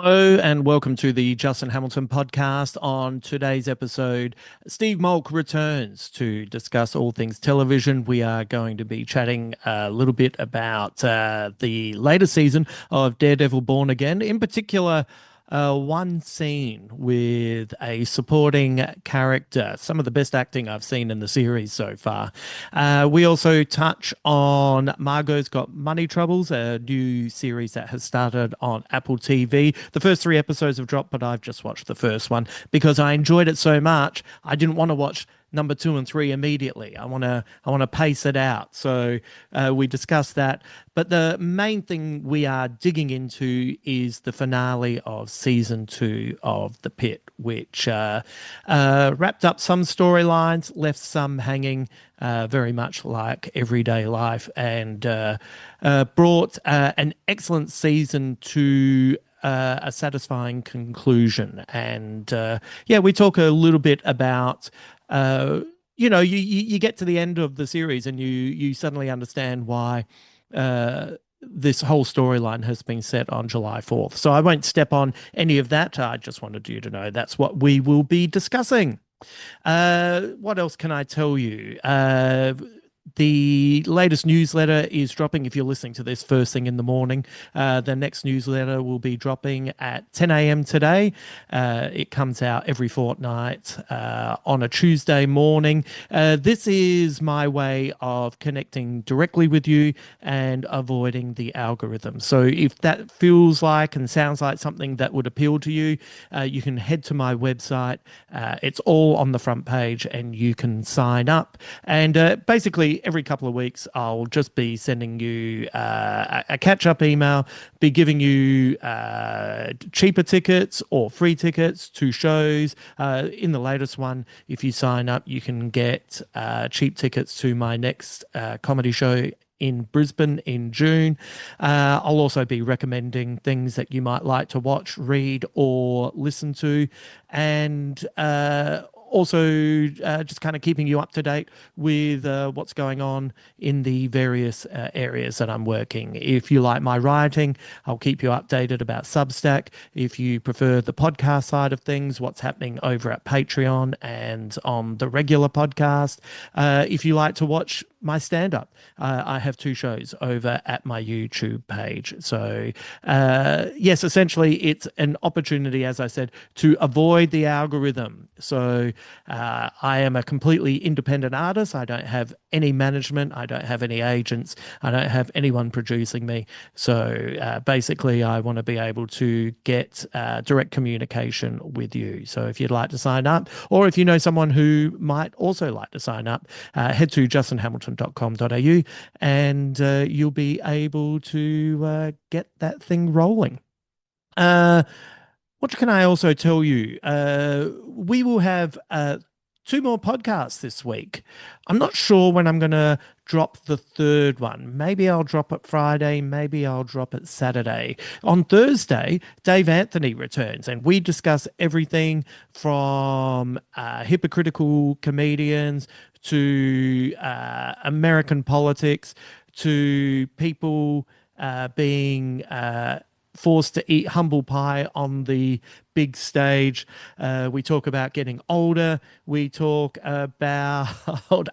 Hello and welcome to the Justin Hamilton podcast. On today's episode, Steve Molk returns to discuss all things television. We are going to be chatting a little bit about the latest season of Daredevil Born Again, in particular, one scene with a supporting character, some of the best acting I've seen in the series so far. We also touch on Margo's Got Money Troubles, a new series that has started on Apple TV. The first three episodes have dropped, but I've just watched the first one because I enjoyed it so much. I didn't want to watch number two and three immediately. I want to pace it out. So we discussed that. But the main thing we are digging into is the finale of season two of The Pit, which wrapped up some storylines, left some hanging, very much like everyday life, and brought an excellent season to a satisfying conclusion. And yeah, we talk a little bit about you get to the end of the series and you suddenly understand why this whole storyline has been set on July 4th. So I won't step on any of that. I just wanted you to know that's what we will be discussing. What else can I tell you? The latest newsletter is dropping. If you're listening to this first thing in the morning, the next newsletter will be dropping at 10 a.m. today. It comes out every fortnight on a Tuesday morning. This is my way of connecting directly with you and avoiding the algorithm. So if that feels like and sounds like something that would appeal to you, you can head to my website. It's all on the front page and you can sign up. And basically, every couple of weeks, I'll just be sending you a catch-up email, be giving you cheaper tickets or free tickets to shows. In the latest one, if you sign up, you can get cheap tickets to my next comedy show in Brisbane in June. I'll also be recommending things that you might like to watch, read, or listen to. And also just kind of keeping you up to date with what's going on in the various areas that I'm working. If you like my writing, I'll keep you updated about Substack. If you prefer the podcast side of things, what's happening over at Patreon and on the regular podcast. If you like to watch my stand-up, I have two shows over at my YouTube page. So yes, essentially it's an opportunity, as I said, to avoid the algorithm. So I am a completely independent artist. I don't have any management. I don't have any agents. I don't have anyone producing me. So basically, I want to be able to get direct communication with you. So if you'd like to sign up, or if you know someone who might also like to sign up, head to justinhamilton.com.au and you'll be able to get that thing rolling. What can I also tell you? We will have two more podcasts this week. I'm not sure when I'm going to drop the third one. Maybe I'll drop it Friday. Maybe I'll drop it Saturday. On Thursday, Dave Anthony returns and we discuss everything from hypocritical comedians to American politics to people being forced to eat humble pie on the big stage. We talk about getting older. We talk about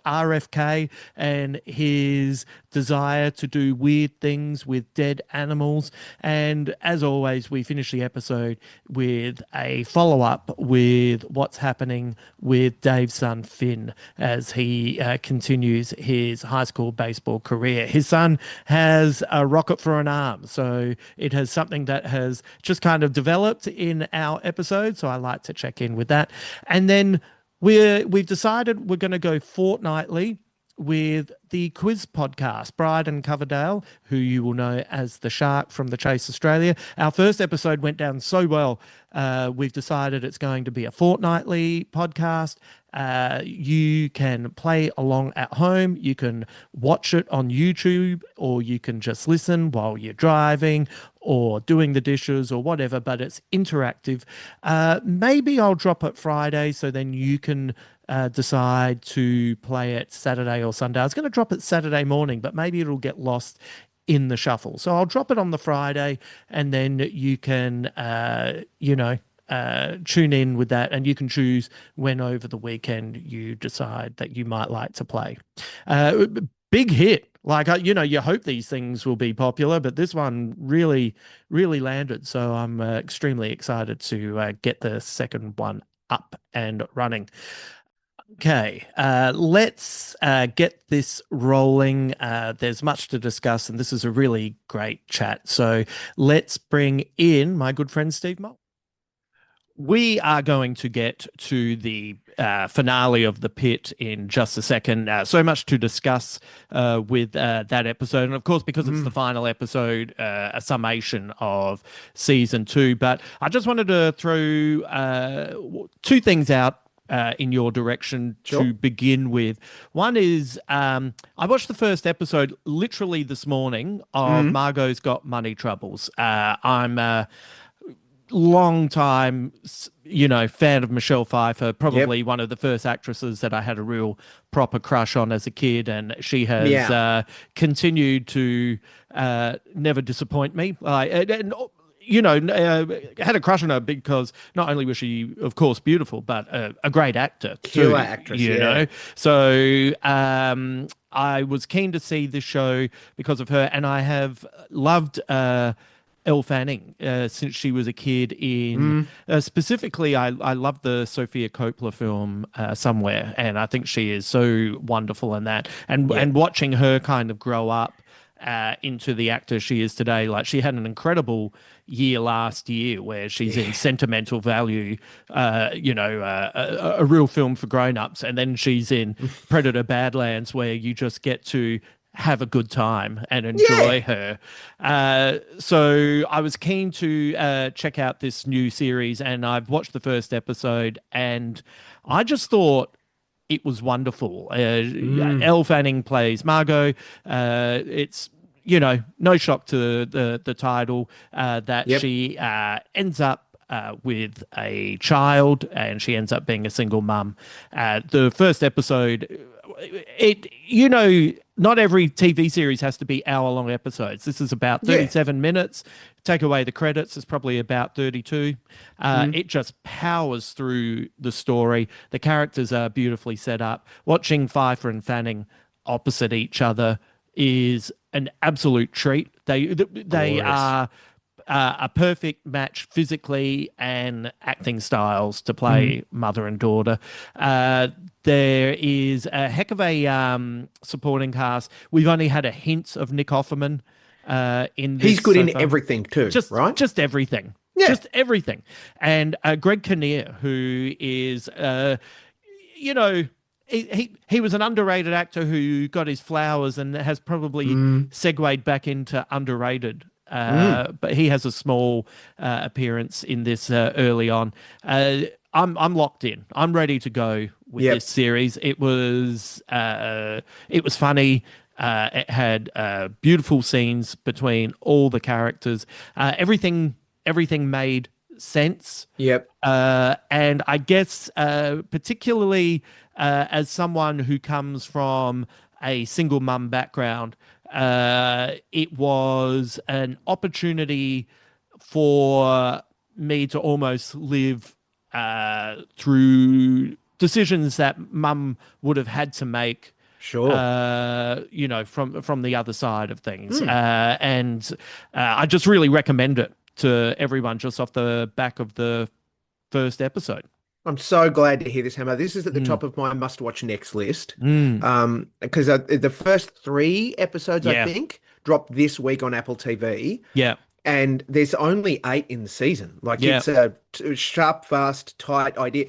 RFK and his desire to do weird things with dead animals. And as always, we finish the episode with a follow-up with what's happening with Dave's son, Finn, as he continues his high school baseball career. His son has a rocket for an arm, so it has something that has just kind of developed in our episode, so I like to check in with that. And then we've decided we're going to go fortnightly with the quiz podcast. Brydon Coverdale, who you will know as the Shark from The Chase Australia. Our first episode went down so well, we've decided it's going to be a fortnightly podcast. You can play along at home. You can watch it on YouTube, or you can just listen while you're driving or doing the dishes or whatever, but it's interactive. Maybe I'll drop it Friday so then you can decide to play it Saturday or Sunday. I was going to drop it Saturday morning, but maybe it'll get lost in the shuffle. So I'll drop it on the Friday, and then you can, tune in with that, and you can choose when over the weekend you decide that you might like to play. Uh, Big hit. Like, you hope these things will be popular, but this one really, really landed. So I'm extremely excited to get the second one up and running. Okay, let's get this rolling. There's much to discuss, and this is a really great chat. So let's bring in my good friend Steve Molk. We are going to get to the finale of the Pit in just a second. So much to discuss with that episode. And of course, because it's the final episode, a summation of season two. But I just wanted to throw two things out in your direction to Sure. begin with. One is I watched the first episode literally this morning of Mm. Margo's Got Money Troubles. I'm long time, fan of Michelle Pfeiffer, Yep. probably one of the first actresses that I had a real proper crush on as a kid, and she has Yeah. continued to never disappoint me. Had a crush on her because not only was she, of course, beautiful, but a great actor Killer too. actress. Yeah. So I was keen to see this show because of her, and I have loved. Elle Fanning since she was a kid in Mm. specifically I love the Sophia Coppola film Somewhere, and I think she is so wonderful in that, and Yep. watching her kind of grow up into the actor she is today. Like, she had an incredible year last year where she's in Yeah. Sentimental Value, a real film for grown-ups, and then she's in Predator Badlands, where you just get to have a good time and Yeah. enjoy her. So I was keen to check out this new series, and I've watched the first episode, and I just thought it was wonderful. Mm. Elle Fanning plays Margot. It's no shock to the title that Yep. she ends up with a child, and she ends up being a single mum. The first episode, not every TV series has to be hour-long episodes. This is about Yeah. 37 minutes. Take away the credits, it's probably about 32. Mm. It just powers through the story. The characters are beautifully set up. Watching Pfeiffer and Fanning opposite each other is an absolute treat. They Glorious. are a perfect match physically and acting styles to Mm. play mother and daughter. There is a heck of a supporting cast. We've only had a hint of Nick Offerman in this He's good so in far. everything too, Just, right? just everything, Yeah. just everything. And Greg Kinnear, who is, you know, he was an underrated actor who got his flowers and has probably Mm. segued back into underrated. Mm. But he has a small appearance in this early on. I'm locked in. I'm ready to go with this Yep. series. It was funny. It had beautiful scenes between all the characters. Everything made sense. Yep. And I guess, particularly as someone who comes from a single mum background, it was an opportunity for me to almost live through decisions that mum would have had to make, Sure. from the other side of things. Mm. And I just really recommend it to everyone just off the back of the first episode. I'm so glad to hear this, Hammer. This is at the Mm, top of my must-watch next list. mm, Because the first three episodes, I yeah, think, dropped this week on Apple TV. yeah, And there's only 8 in the season. Like, yeah, it's a sharp, fast, tight idea,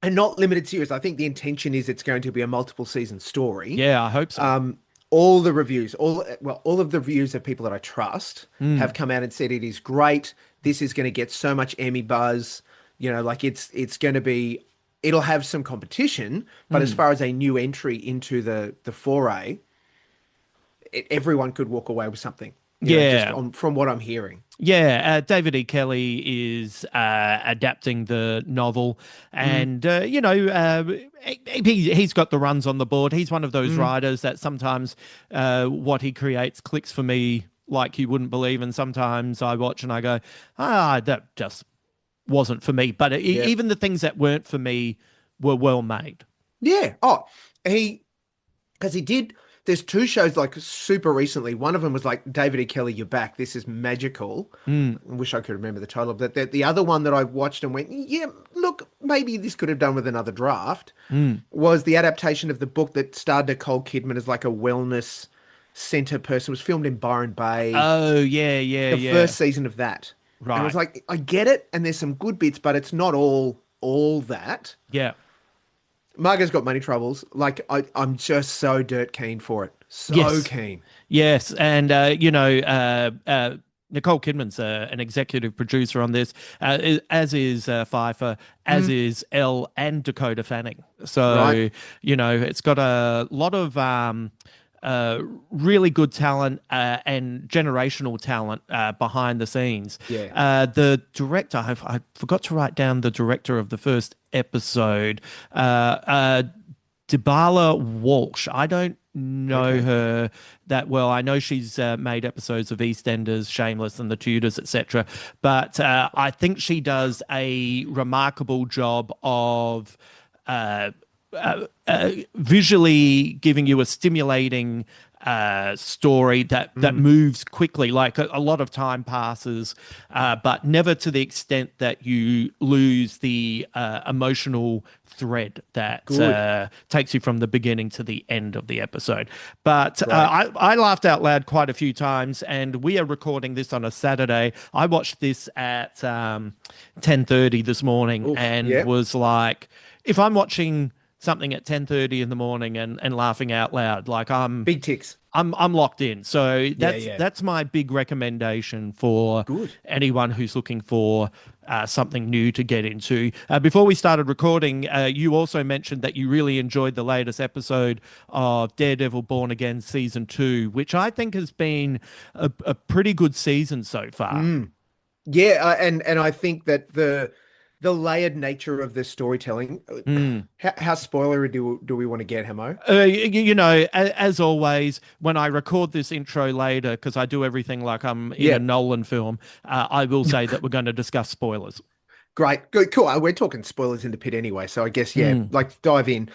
and not limited series. I think the intention is it's going to be a multiple season story. yeah, I hope so. All the reviews, all of the reviews of people that I trust Mm, have come out and said it is great. This is going to get so much Emmy buzz. Like, it's going to be, it'll have some competition, but as mm. far as a new entry into the foray, everyone could walk away with something. Just Yeah. from what I'm hearing. Yeah, David E. Kelly is adapting the novel, Mm, and he's got the runs on the board. He's one of those mm, writers that sometimes what he creates clicks for me like you wouldn't believe, and sometimes I watch and I go, that just wasn't for me. But yeah. even the things that weren't for me were well made. Yeah. Oh, he because he did. There's two shows like super recently. One of them was like David E. Kelly, You're Back. This is magical. Mm, I wish I could remember the title of that. The other one that I watched and went, yeah, look, maybe this could have done with another draft, mm. was the adaptation of the book that starred Nicole Kidman as like a wellness center person. It was filmed in Byron Bay. Oh yeah, yeah, The yeah. first season of that, and it was Right. like I get it, and there's some good bits, but it's not all that. Yeah. Margo's got money troubles. Like I'm just so dirt keen for it. So Yes. keen. Yes, and Nicole Kidman's an executive producer on this, as is Pfeiffer, as Mm, is Elle and Dakota Fanning. right. So it's got a lot of really good talent and generational talent behind the scenes. Yeah. The director, I forgot to write down the director of the first episode. Debala Walsh. I don't know Okay. her that well. I know she's made episodes of EastEnders, Shameless, and The Tudors, etc. But I think she does a remarkable job of visually giving you a stimulating story that Mm, moves quickly. Like a lot of time passes, but never to the extent that you lose the emotional thread that good. takes you from the beginning to the end of the episode. But Right. I laughed out loud quite a few times, and we are recording this on a Saturday. I watched this at 10:30 this morning Oof. and Yeah. was like, if I'm watching something at 10:30 in the morning and laughing out loud, like Big ticks. I'm locked in. So Yeah. that's Yeah. that's my big recommendation for Good. anyone who's looking for something new to get into. Before we started recording, you also mentioned that you really enjoyed the latest episode of Daredevil Born Again season 2, which I think has been a pretty good season so far. Mm. Yeah. And I think that the layered nature of the storytelling. Mm. How spoilery do we want to get, Hamo? As always, when I record this intro later, because I do everything like I'm in a Yeah. Nolan film, I will say that we're going to discuss spoilers. Great. Good. Cool. We're talking spoilers in the pit anyway, so I guess yeah, Mm, like dive in.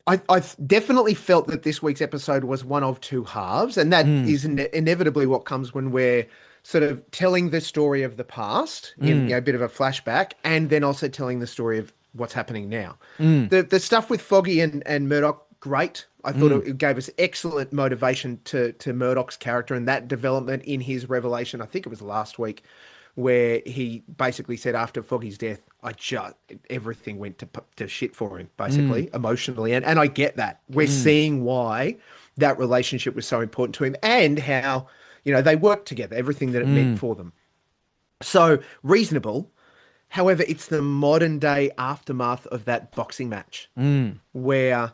I definitely felt that this week's episode was one of two halves, and that mm, is inevitably what comes when we're sort of telling the story of the past in mm, a bit of a flashback, and then also telling the story of what's happening now. mm, The stuff with Foggy and Murdoch, great. I thought mm, it gave us excellent motivation to Murdoch's character and that development in his revelation. I think it was last week where he basically said after Foggy's death, I just everything went to shit for him, mm, basically emotionally, and I get that. We're mm, seeing why that relationship was so important to him and how they worked together, everything that it meant mm, for them. So reasonable. However, it's the modern day aftermath of that boxing match mm, where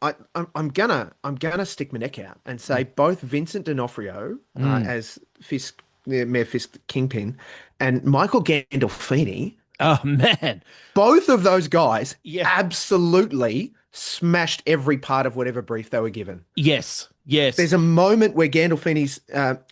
I'm gonna stick my neck out and say mm, both Vincent D'Onofrio mm. as Fisk, Mayor Fisk Kingpin, and Michael Gandolfini, Oh man, both of those guys yeah, absolutely smashed every part of whatever brief they were given. yes, yes, There's a moment where Gandolfini's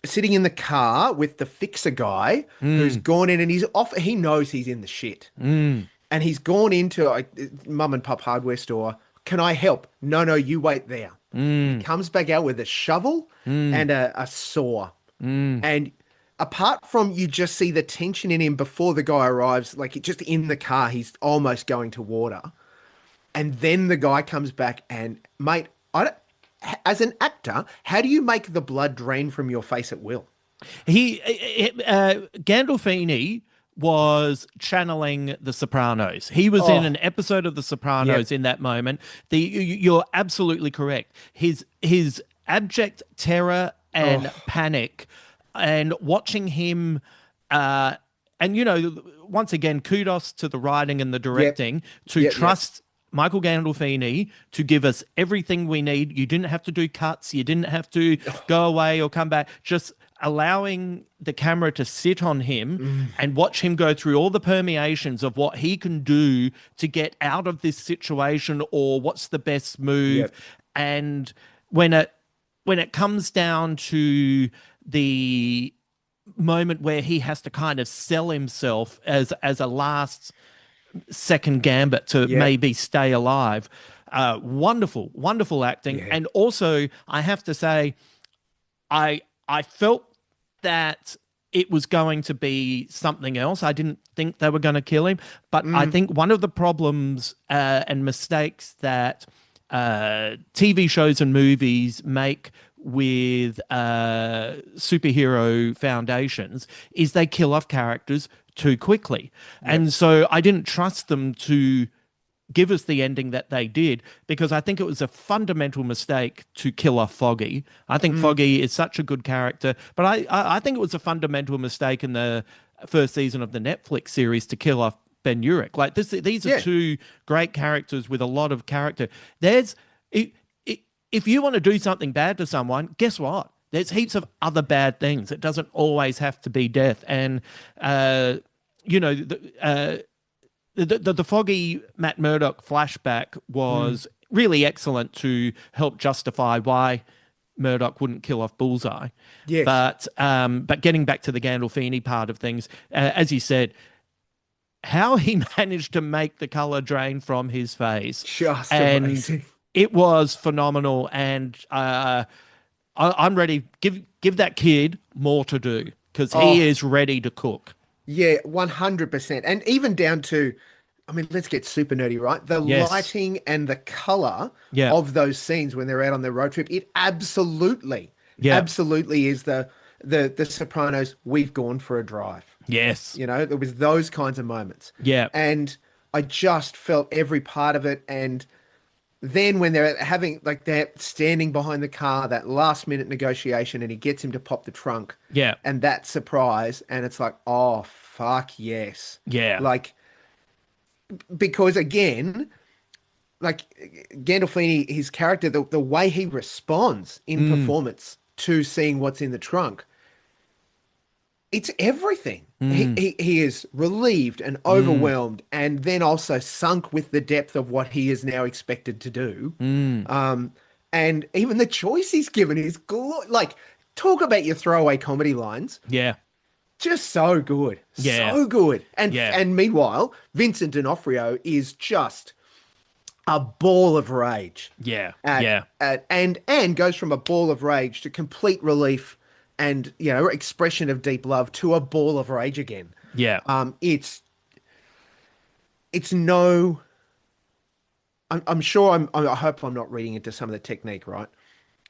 sitting in the car with the fixer guy who's mm, gone in and he's off. He knows he's in the shit. mm, And he's gone into a mum and pop hardware store. Can I help? No, no, you wait there. He mm, comes back out with a shovel mm, and a saw. mm, And apart from you just see the tension in him before the guy arrives, like just in the car, he's almost going to water. And then the guy comes back and, mate, I don't, as an actor, how do you make the blood drain from your face at will? Gandolfini was channeling The Sopranos. He was in an Oh, episode of The Sopranos yep. in that moment. You're absolutely correct. His abject terror and Oh, panic, and watching him, uh, and once again, kudos to the writing and the yep. directing to Yep. trust Michael Gandolfini to give us everything we need. You didn't have to do cuts. You didn't have to go away or come back. Just allowing the camera to sit on him Mm, and watch him go through all the permeations of what he can do to get out of this situation or what's the best move. yep. And when it comes down to the moment where he has to kind of sell himself as a last second gambit to Yep. maybe stay alive. Wonderful acting. Yeah. And also, I have to say, I felt that it was going to be something else. I didn't think they were going to kill him, but I Mm, think one of the problems and mistakes that TV shows and movies make with superhero foundations is they kill off characters too quickly. yep. And so I didn't trust them to give us the ending that they did because I think it was a fundamental mistake to kill off Foggy. I think Mm, Foggy is such a good character, but I think it was a fundamental mistake in the first season of the Netflix series to kill off Ben Urich. Like these are yeah. two great characters with a lot of character. There's if you want to do something bad to someone, guess what? There's heaps of other bad things. It doesn't always have to be death. And you know, the Foggy Matt Murdock flashback Mm, was really excellent to help justify why Murdoch wouldn't kill off Bullseye. yes. But getting back to the Gandolfini part of things, as you said, how he managed to make the color drain from his face, Just and amazing. it was phenomenal. And I'm ready. Give that kid more to do because he Oh, is ready to cook. yeah, 100%. And even down to, I mean, let's get super nerdy, right? The Yes. lighting and the color Yeah. of those scenes when they're out on their road trip, it Yeah. absolutely is the Sopranos, we've gone for a drive. Yes. You know, there was those kinds of moments. Yeah. And I just felt every part of it. And then when they're having like they're standing behind the car, that last minute negotiation, and he gets him to pop the trunk, Yeah. and that surprise, and it's like, oh fuck yes. Yeah. Like because again, like Gandolfini, his character, the way he responds in Mm. performance to seeing what's in the trunk, it's everything. He, Mm. he he is relieved and Mm. overwhelmed, and then also sunk with the depth of what he is now expected to do. Mm. Um, and even the choice he's given is like talk about your throwaway comedy lines. Yeah. Just so good, Yeah. so good. Yeah. And meanwhile, Vincent D'Onofrio is just a ball of rage Yeah. at Yeah. and goes from a ball of rage to complete relief and expression of deep love to a ball of rage again. Yeah. It's no. I'm sure I hope I'm not reading into some of the technique, right?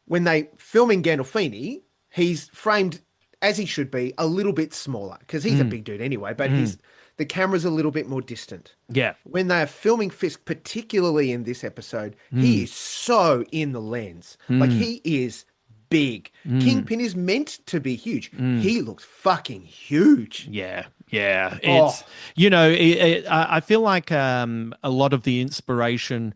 When they filming Gandolfini, he's framed as he should be, a little bit smaller because he's a Mm. big dude anyway, but Mm. the camera's a little bit more distant. Yeah. When they are filming Fisk, particularly in this episode, he Mm. is so in the lens. Like Mm. he is big. Mm. Kingpin is meant to be huge. Mm. He looks fucking huge. Yeah, yeah. Oh, I feel like a lot of the inspiration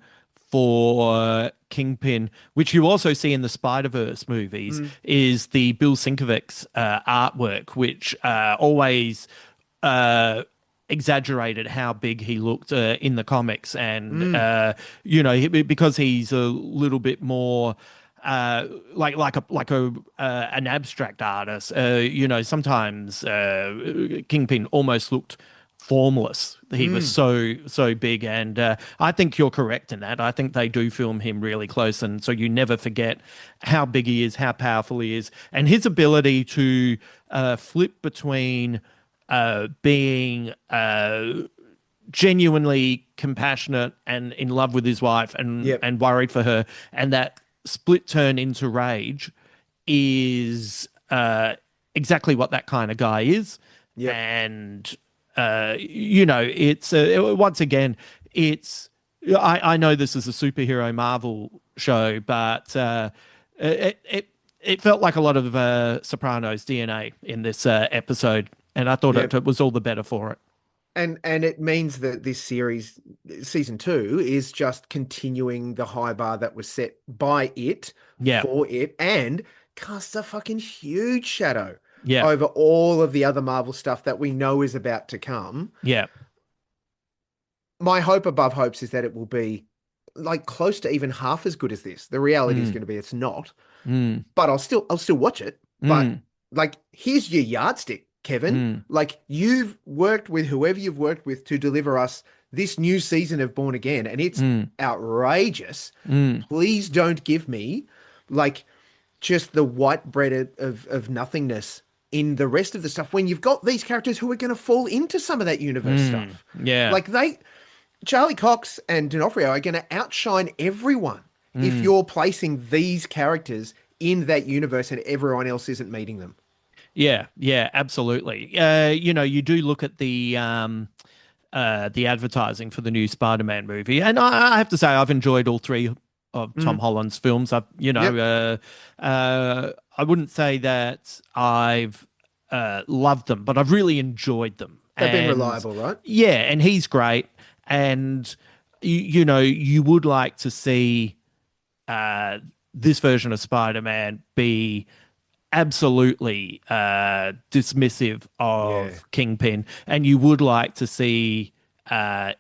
for Kingpin, which you also see in the Spider-Verse movies, mm, is the Bill Sinkovic's artwork, which always uh, exaggerated how big he looked in the comics, and mm, because he's a little bit more like a an abstract artist. Sometimes Kingpin almost looked formless. He was mm. so big, and I think you're correct in that. I think they do film him really close, and so you never forget how big he is, how powerful he is, and his ability to flip between being genuinely compassionate and in love with his wife Yep, and worried for her, and that split turn into rage is exactly what that kind of guy is. yep, And it's once again, it's I know this is a superhero Marvel show, but it felt like a lot of Sopranos DNA in this episode, and I thought yep. it was all the better for it. And it means that this series, season two, is just continuing the high bar that was set by it Yeah, for it, and casts a fucking huge shadow Yeah. over all of the other Marvel stuff that we know is about to come. Yeah. My hope above hopes is that it will be like close to even half as good as this. The reality is Mm. going to be it's not, Mm. but I'll still watch it. But Mm. like, here's your yardstick, Kevin. Mm. Like, you've worked with whoever you've worked with to deliver us this new season of Born Again, and it's Mm. outrageous. Mm. Please don't give me like just the white bread of nothingness in the rest of the stuff when you've got these characters who are going to fall into some of that universe Mm. stuff. Yeah. Like, Charlie Cox and D'Onofrio are going to outshine everyone if Mm. you're placing these characters in that universe and everyone else isn't meeting them. Yeah. Yeah. Absolutely. You do look at the advertising for the new Spider-Man movie, and I have to say I've enjoyed all three of Tom Mm, Holland's films. yep, I wouldn't say that I've loved them, but I've really enjoyed them. they've been And reliable, right? yeah, and he's great. And you would like to see uh, this version of Spider-Man be absolutely dismissive Yeah. of Kingpin, and you would like to see uh,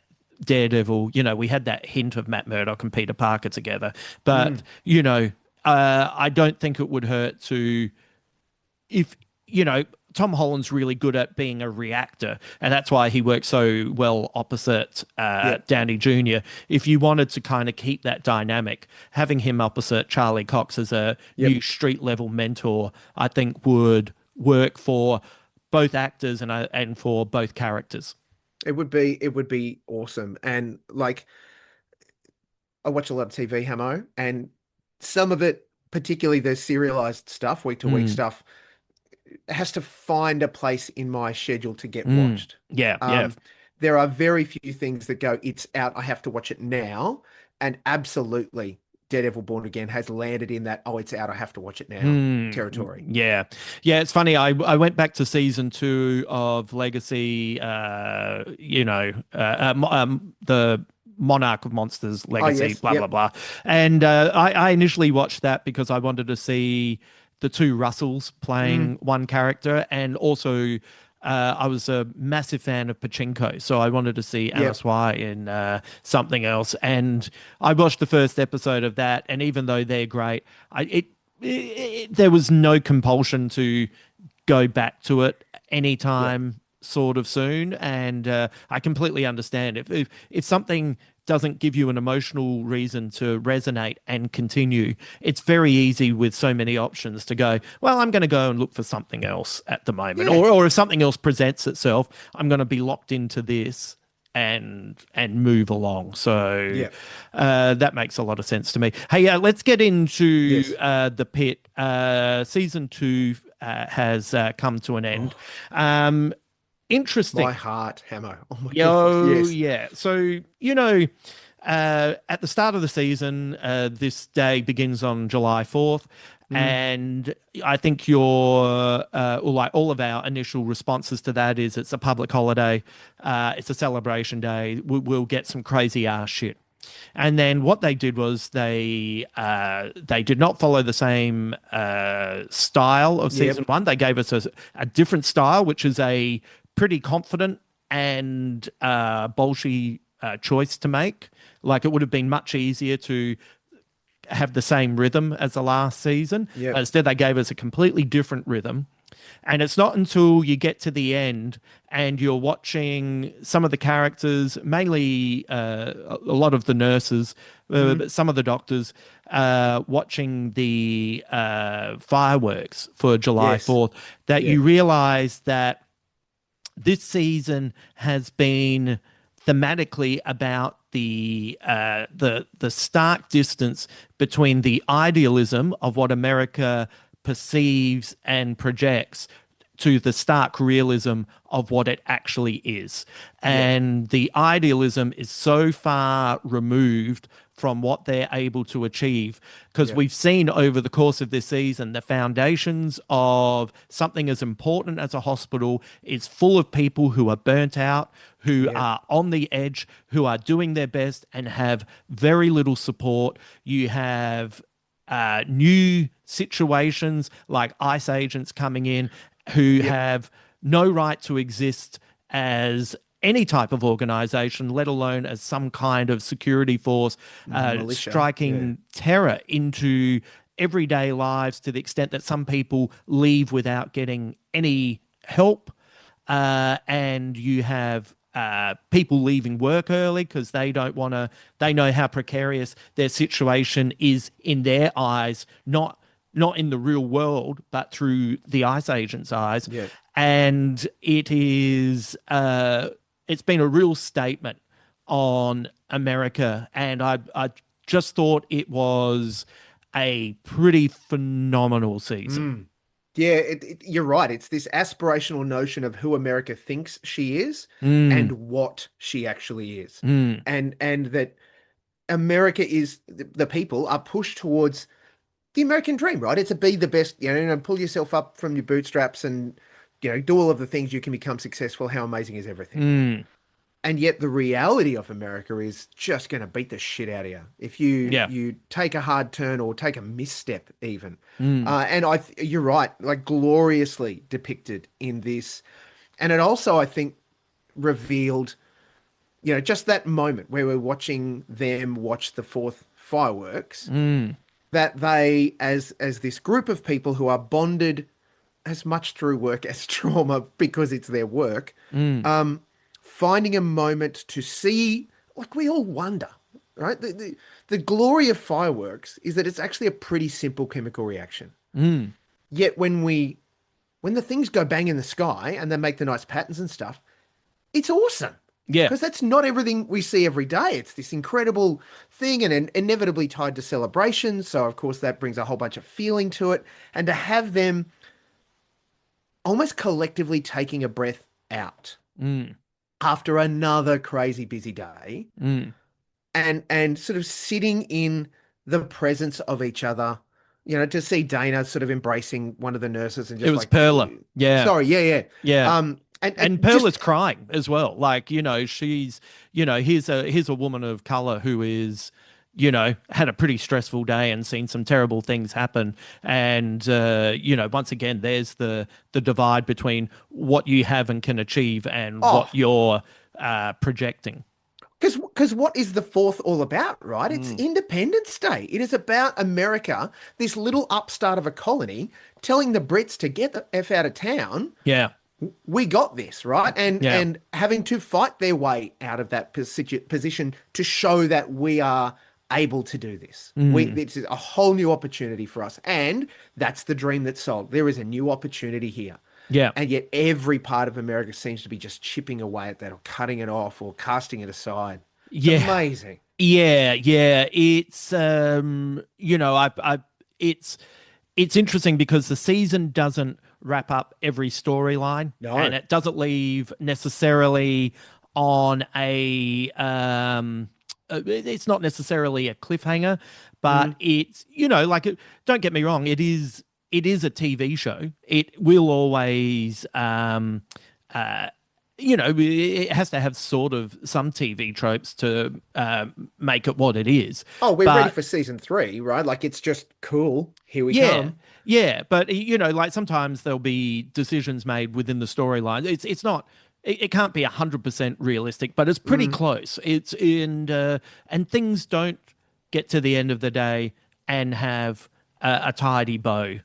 Daredevil. We had that hint of Matt Murdock and Peter Parker together, but Mm, I don't think it would hurt to if Tom Holland's really good at being a reactor, and that's why he works so well opposite yep, Downey Jr. If you wanted to kind of keep that dynamic, having him opposite Charlie Cox as a yep. new street level mentor, I think would work for both actors and for both characters. It would be awesome. And like, I watch a lot of TV, Hamo, and some of it, particularly the serialized stuff, week to week Mm, stuff, has to find a place in my schedule to get mm. watched. Yeah, yeah. Um, there are very few things that go, it's out, I have to watch it now. And absolutely, Daredevil Born Again has landed in that, oh, it's out, I have to watch it now territory. Yeah. Yeah, it's funny. I went back to season two of Legacy, the Monarch of Monsters Oh, Legacy, yes, blah, blah, yep, blah. And I initially watched that because I wanted to see the two Russells playing mm, one character. And also, I was a massive fan of Pachinko. So I wanted to see Anna yep, Swy in something else. And I watched the first episode of that. And even though they're great, there was no compulsion to go back to it yep. anytime sort of soon. And I completely understand if something doesn't give you an emotional reason to resonate and continue, it's very easy with so many options to go, well, I'm going to go and look for something else at the moment. Yeah, Or if something else presents itself, I'm going to be locked into this and move along. So yep, that makes a lot of sense to me. Hey, let's get into yes. the Pit. Season two has come to an end. Oh, Um, my interesting. heart, Hamo. Oh my God, Yo, yes. yeah. So, at the start of the season, this day begins on July 4th. Mm, And I think or like all of our initial responses to that is it's a public holiday, it's a celebration day. We'll get some crazy ass shit. And then what they did was they did not follow the same style of season yep, one. They gave us a different style, which is a pretty confident and bolshy choice to make. Like it would have been much easier to have the same rhythm as the last season. yep. Instead, they gave us a completely different rhythm. And it's not until you get to the end and you're watching some of the characters, mainly a lot of the nurses, Mm, but some of the doctors, watching the fireworks for July yes, 4th, that yeah, you realize that this season has been thematically about the stark distance between the idealism of what America perceives and projects to the stark realism of what it actually is. yep, And the idealism is so far removed from what they're able to achieve because yep, we've seen over the course of this season the foundations of something as important as a hospital is full of people who are burnt out, who yep, are on the edge, who are doing their best and have very little support. You have new situations like ICE agents coming in who Yep. have no right to exist as any type of organization, let alone as some kind of security force, Militia. Yeah. striking terror into everyday lives to the extent that some people leave without getting any help. And you have people leaving work early because they don't want to, they know how precarious their situation is in their eyes, not in the real world, but through the ICE agent's eyes. Yeah. And it's been a real statement on America. And I just thought it was a pretty phenomenal season. Mm. Yeah, you're right. It's this aspirational notion of who America thinks she is and Mm, what she actually is. mm, And that America is the people are pushed towards the American dream, right? It's to be the best, pull yourself up from your bootstraps and do all of the things you can become successful. How amazing is everything? mm. And yet the reality of America is just going to beat the shit out of you if you Yeah. you take a hard turn or take a misstep even. Mm, You're right, like gloriously depicted in this. And it also, I think, revealed, just that moment where we're watching them watch the fourth fireworks, mm, that they, as this group of people who are bonded as much through work as trauma because it's their work, mm. um, finding a moment to see, like we all wonder, right? The glory of fireworks is that it's actually a pretty simple chemical reaction. Mm. Yet when the things go bang in the sky and they make the nice patterns and stuff, it's awesome. Yeah. Because that's not everything we see every day. It's this incredible thing and inevitably tied to celebration. So, of course, that brings a whole bunch of feeling to it. And to have them almost collectively taking a breath out Mm, after another crazy busy day mm. and sort of sitting in the presence of each other, to see Dana sort of embracing one of the nurses and It just was like, Perla. Yeah. sorry, yeah, yeah. Yeah. And And just, Perla's crying as well. Like, she's, here's a woman of color who is, had a pretty stressful day and seen some terrible things happen. And once again, there's the divide between what you have and can achieve and what oh, you're projecting. because what is the fourth all about, right? It's Mm. Independence Day. It is about America, this little upstart of a colony, telling the Brits to get the F out of town. Yeah. We got this, right? And Yeah. and having to fight their way out of that position to show that we are able to do this. Mm. This is a whole new opportunity for us, and that's the dream that's sold. There is a new opportunity here, Yeah. and yet every part of America seems to be just chipping away at that, or cutting it off, or casting it aside. It's Yeah. amazing. Yeah, yeah. It's it's it's interesting because the season doesn't wrap up every storyline and No. it doesn't leave necessarily on it's not necessarily a cliffhanger, but Mm. it's don't get me wrong, it is a TV show. It will always uh it has to have sort of some TV tropes to make it what it is. Oh, we're ready But for season three, right? Like it's just cool. Here we yeah, come. yeah. But like sometimes there'll be decisions made within the storyline. It's not. It can't be 100% realistic, but it's pretty Mm. close. It's in and things don't get to the end of the day and have a tidy bow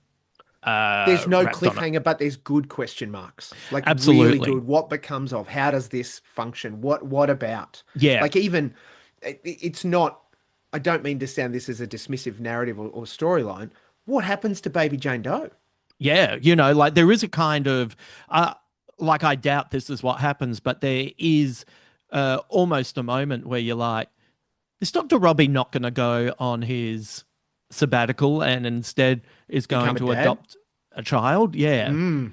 There's no wrapped on it. cliffhanger, but there's good question marks. Like really Absolutely. good. What becomes of? How does this function? What about? Yeah. Like even it's not, I don't mean to sound this as a dismissive narrative or storyline. What happens to baby Jane Doe? Yeah, like there is a kind of like I doubt this is what happens, but there is almost a moment where you're like, is Dr. Robbie not going to go on his sabbatical and instead is going Become a to dad? adopt a child? Yeah. Mm,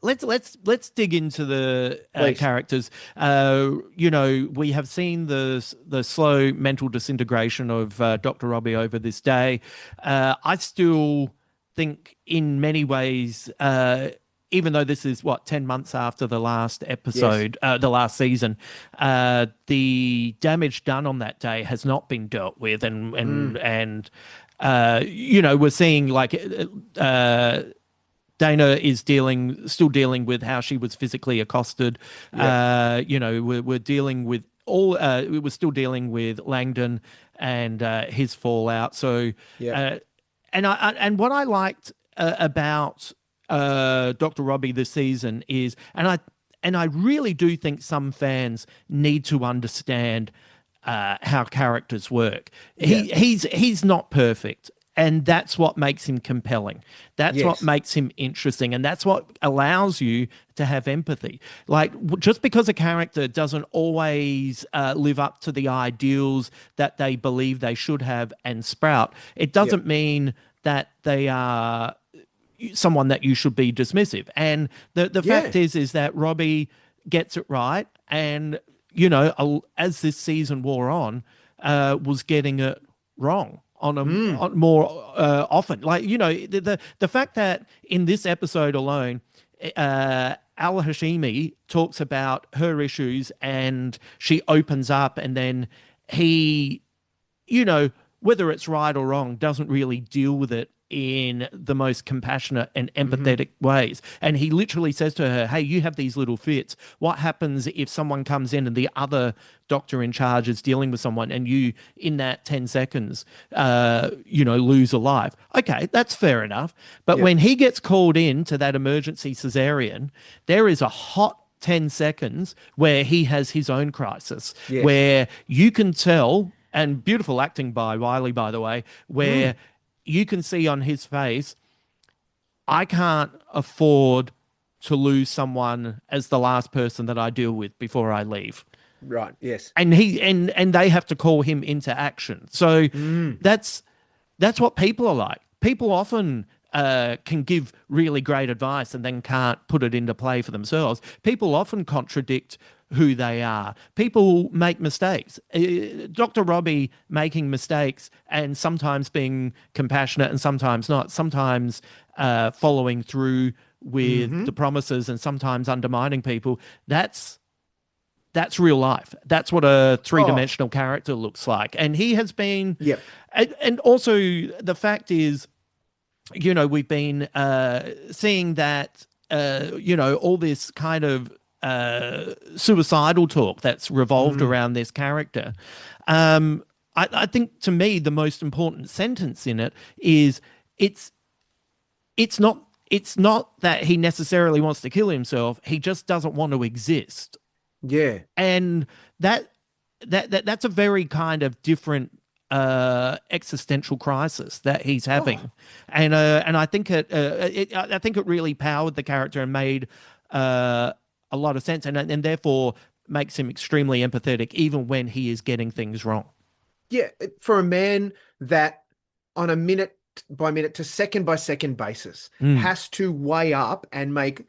Let's dig into the please. characters. We have seen the slow mental disintegration of Dr. Robbie over this day. I still think, in many ways, even though this is 10 months after the last Yes. episode, the last season, the damage done on that day has not been dealt with, and Mm, and and we're seeing like Dana is still dealing with how she was physically accosted. Yep. We're dealing with we're still dealing with Langdon and his fallout. So, Yep. uh, and what I liked about Dr. Robbie this season is, and I really do think some fans need to understand how characters work. Yeah. He's not perfect. And that's what makes him compelling. That's what Yes. makes him interesting. And that's what allows you to have empathy. Like, just because a character doesn't always live up to the ideals that they believe they should have and sprout, it Yep. doesn't mean that they are someone that you should be dismissive. And the Yeah. fact is that Robbie gets it right, and as this season wore on, was getting it wrong Mm. on more often. Like the fact that in this episode alone, Al Hashimi talks about her issues, and she opens up, and then he whether it's right or wrong, doesn't really deal with it in the most compassionate and Hmm. empathetic ways. And he literally says to her, "Hey, you have these little fits. What happens if someone comes in and the other doctor in charge is dealing with someone, and you, in that 10 seconds, lose a life?" Okay, that's fair enough. But Yep. when he gets called in to that emergency cesarean, there is a hot 10 seconds where he has his own crisis, Yes. where you can tell, and beautiful acting by Wiley, by the way, Mm. where you can see on his face, I can't afford to lose someone as the last person that I deal with before I leave. Right. Yes. And and they have to call him into action. So Mm. that's that's what people are like. People often can give really great advice and then can't put it into play for themselves. People often contradict who they are. People make mistakes. Dr. Robbie making mistakes and sometimes being compassionate and sometimes not, sometimes following through with Hmm. the promises and sometimes undermining people. That's real life. That's what a Oh. three-dimensional character looks like. And he has been, Yep. and also the fact is, we've been seeing that, all this kind of suicidal talk that's revolved Mm. around this character. I think to me, the most important sentence in it is it's it's not it's not that he necessarily wants to kill himself. He just doesn't want to exist. Yeah. And that that's a very kind of different existential crisis that he's Oh. having, and I think it really powered the character and made a lot of sense, and therefore makes him extremely empathetic even when he is getting things wrong. Yeah. For a man that on a minute by minute to second by second basis Mm, has to weigh up and make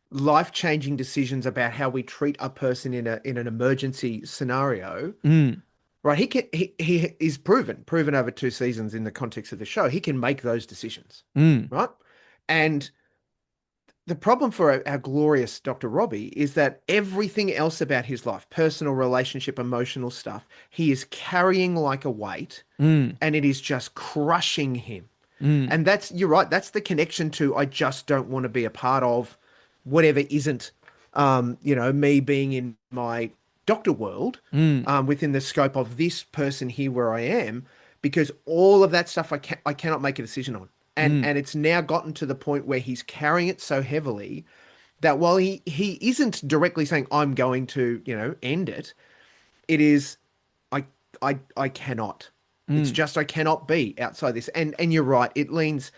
life-changing decisions about how we treat a person in an emergency scenario, mm, right? He is proven over 2 seasons in the context of the show. He can make those decisions, mm, right? And the problem for our glorious Dr. Robbie is that everything else about his life, personal relationship, emotional stuff, he is carrying like a weight, mm, and it is just crushing him. mm, And you're right, that's the connection to I just don't want to be a part of whatever isn't, me being in my doctor world, mm, within the scope of this person here where I am, because all of that stuff I cannot make a decision on. mm, And it's now gotten to the point where he's carrying it so heavily that while he isn't directly saying I'm going to, end it, it is I I cannot. It's mm, just I cannot be outside this. And you're right, it leans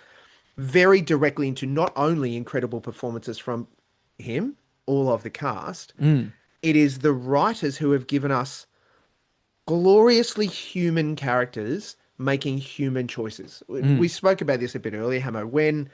very directly into not only incredible performances from him, all of the cast, mm, it is the writers who have given us gloriously human characters making human choices. We mm, spoke about this a bit earlier, Hamo. When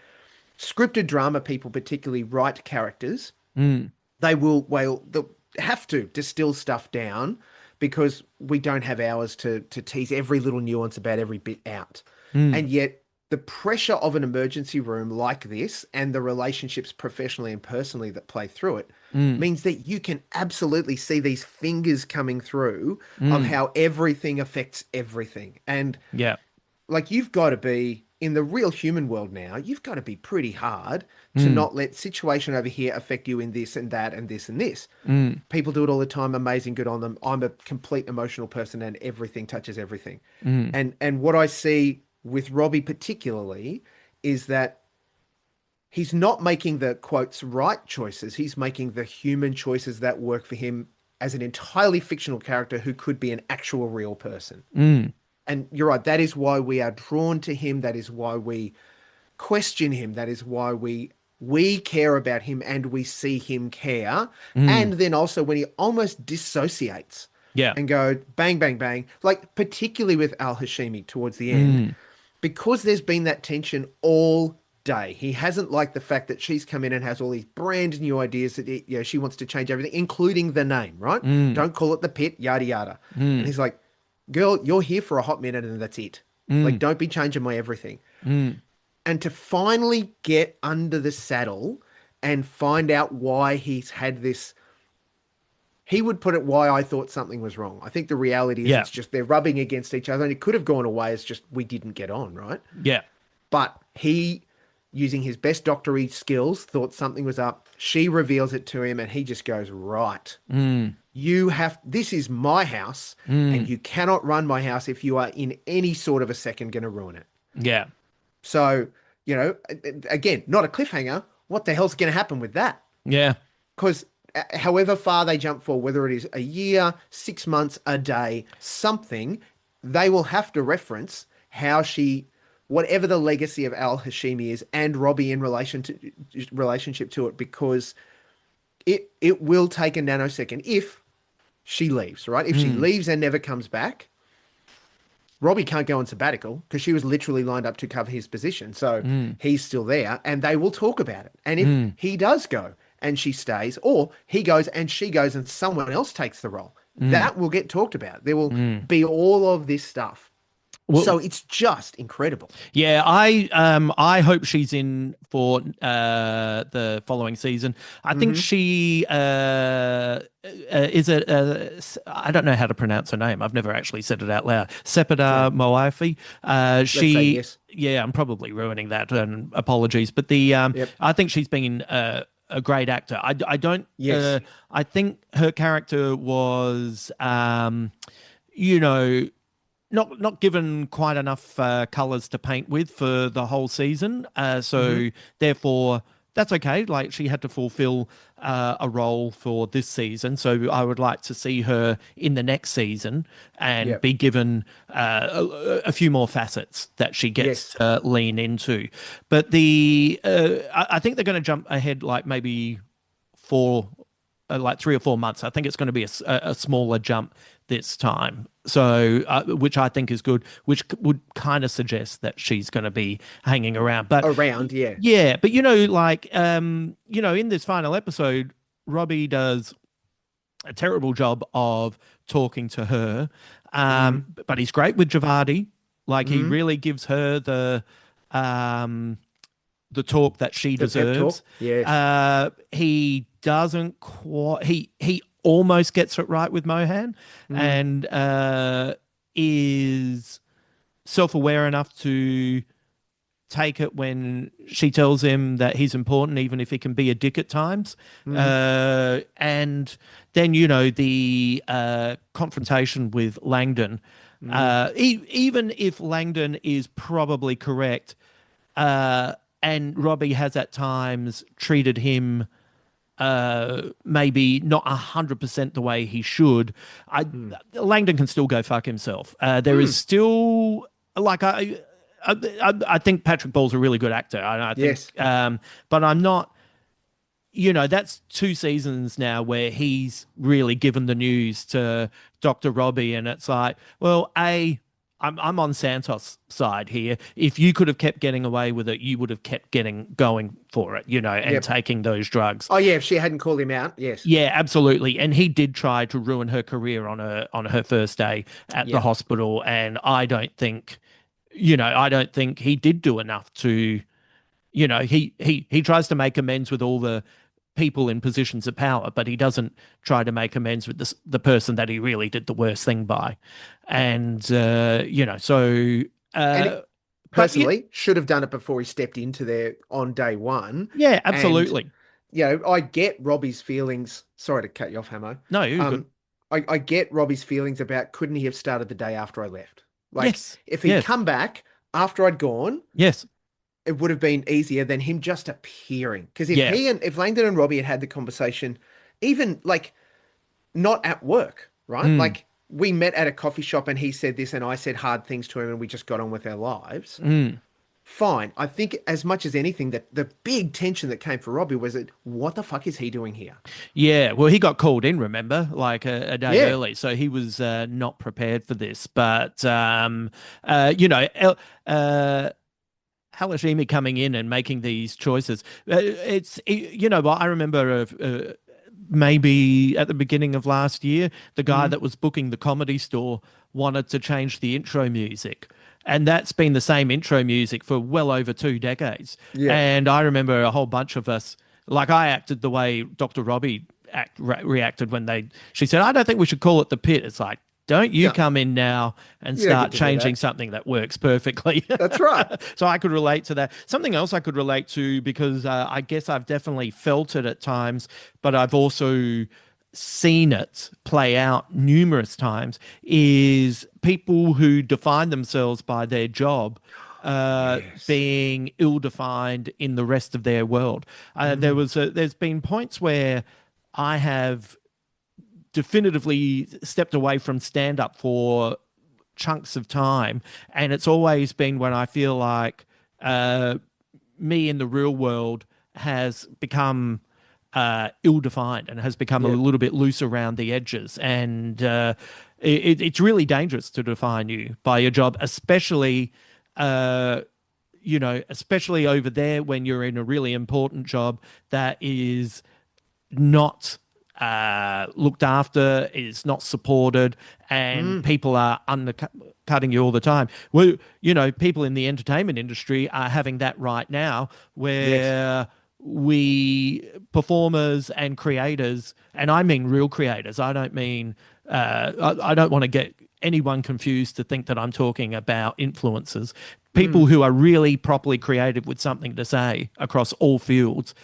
scripted drama people particularly write characters, mm, they'll have to distill stuff down because we don't have hours to tease every little nuance about every bit out. mm, And yet the pressure of an emergency room like this and the relationships professionally and personally that play through it mm, means that you can absolutely see these fingers coming through of mm. how everything affects everything. And Yeah. like you've got to be in the real human world now, you've got to be pretty hard to Mm, not let situation over here affect you in this and that and this and this. mm, People do it all the time, amazing, good on them. I'm a complete emotional person and everything touches everything. mm. And what I see with Robbie particularly is that he's not making the quotes right choices. He's making the human choices that work for him as an entirely fictional character who could be an actual real person. Mm, And you're right, that is why we are drawn to him. That is why we question him. That is why we care about him and we see him care. mm. And then also when he almost dissociates Yeah. and go bang, bang, bang, like particularly with Al Hashimi towards the end, Mm, because there's been that tension all day. He hasn't liked the fact that she's come in and has all these brand new ideas that she wants to change everything, including the name, right? mm, Don't call it the Pit, yada yada. And mm, he's like, "Girl, you're here for a hot minute and that's it. Like, mm, don't be changing my everything." mm. And to finally get under the saddle and find out why he's had this, he would put it why I thought something was wrong. I think the reality is Yeah. it's just they're rubbing against each other and it could have gone away as just we didn't get on, right? Yeah. But he, using his best doctory skills, thought something was up. She reveals it to him and he just goes, right, Mm, this is my house and mm. you cannot run my house if you are in any sort of a second going to ruin it. Yeah. So, again, not a cliffhanger. What the hell's going to happen with that? Yeah. Because however far they jump for, whether it is a year, 6 months, a day, something, they will have to reference how she, whatever the legacy of Al Hashimi is, and Robbie in relationship to it, because it will take a nanosecond if she leaves, right? If she Mm, leaves and never comes back, Robbie can't go on sabbatical because she was literally lined up to cover his position. So mm, he's still there and they will talk about it. And if mm, he does go and she stays, or he goes and she goes and someone else takes the role, mm, that will get talked about. There will mm. be all of this stuff. Well, So it's just incredible. yeah, I hope she's in for the following season. I think Hmm. she is it I don't know how to pronounce her name. I've never actually said it out loud. Sepida So Moafi. let's say She yes. yeah, I'm probably ruining that and apologies, but the Yep. I think she's been a great actor. I don't Yes. I think her character was you know not given quite enough colors to paint with for the whole season. Hmm. So therefore, that's okay. Like she had to fulfill a role for this season. So I would like to see her in the next season and Yep. be given a few more facets that she gets Yes. to lean into. But I think they're going to jump ahead like maybe four like 3 or 4 months. I think it's going to be a smaller jump this time. So, which I think is good, which would kind of suggest that she's going to be hanging around. But Around, yeah. yeah, but like, in this final episode, Robbie does a terrible job of talking to her. Hmm. But he's great with Javadi. Like he Hmm. really gives her um, the talk that she The pep deserves. talk. Yes. He doesn't quite. He almost gets it right with Mohan, Mm. and is self-aware enough to take it when she tells him that he's important, even if he can be a dick at times. Mm. And then the confrontation with Langdon. Mm. Even if Langdon is probably correct, and Robbie has at times treated him maybe not 100% the way he should. Mm. Langdon can still go fuck himself. There is Mm. still like I think Patrick Ball's a really good actor. I think, Yes. but I'm not. That's 2 seasons now where he's really given the news to Dr. Robbie, and it's like, well, I'm on Santos' side here. If you could have kept getting away with it, you would have kept going for it, and Yep. taking those drugs. Oh yeah, if she hadn't called him out, yes. Yeah, absolutely. And he did try to ruin her career on her first day at the Yep. hospital, and I don't think he did do enough to, he tries to make amends with all the people in positions of power, but he doesn't try to make amends with the person that he really did the worst thing by. And so And Uh, but yeah, personally, should have done it before he stepped into there on day one. yeah, And absolutely. I get Robbie's feelings. Sorry to cut you off, Hamo. No, you're good. Um, I get Robbie's feelings about couldn't he have started the day after I left? Like, Yes, if he'd yes, come back after I'd gone, yes, it would have been easier than him just appearing. Because yeah, if Langdon and Robbie had the conversation, even like not at work, right? mm, Like we met at a coffee shop and he said this and I said hard things to him and we just got on with our lives. mm. Fine. I think as much as anything that the big tension that came for Robbie was that what the fuck is he doing here? Yeah, well, he got called in, remember, like a day Yeah. early, so he was not prepared for this. But you know, Halashimi coming in and making these choices, you know, I remember maybe at the beginning of last year, the guy Mm. that was booking the Comedy Store wanted to change the intro music. And that's been the same intro music for well over 2 decades. Yeah. And I remember a whole bunch of us, like I acted the way Dr. Robbie reacted when she said, I don't think we should call it the Pit. It's like, don't you Yeah. come in now and You don't start get to do changing that. something that works perfectly. That's right. So I could relate to that. Something else I could relate to because I guess I've definitely felt it at times, but I've also seen it play out numerous times is people who define themselves by their job Yes. being ill-defined in the rest of their world. Mm. There's been points where I have definitively stepped away from stand-up for chunks of time, and it's always been when I feel like uh, me in the real world has become ill-defined and has become a Yeah. little bit loose around the edges, and it's really dangerous to define you by your job, especially. Especially over there when you're in a really important job that is not looked after, is not supported, and Mm. people are undercutting you all the time. Well, you know, people in the entertainment industry are having that right now, Yes. where we performers and creators, and I mean real creators. I don't mean I don't want to get anyone confused to think that I'm talking about influencers. People Mm. who are really properly creative with something to say across all fields.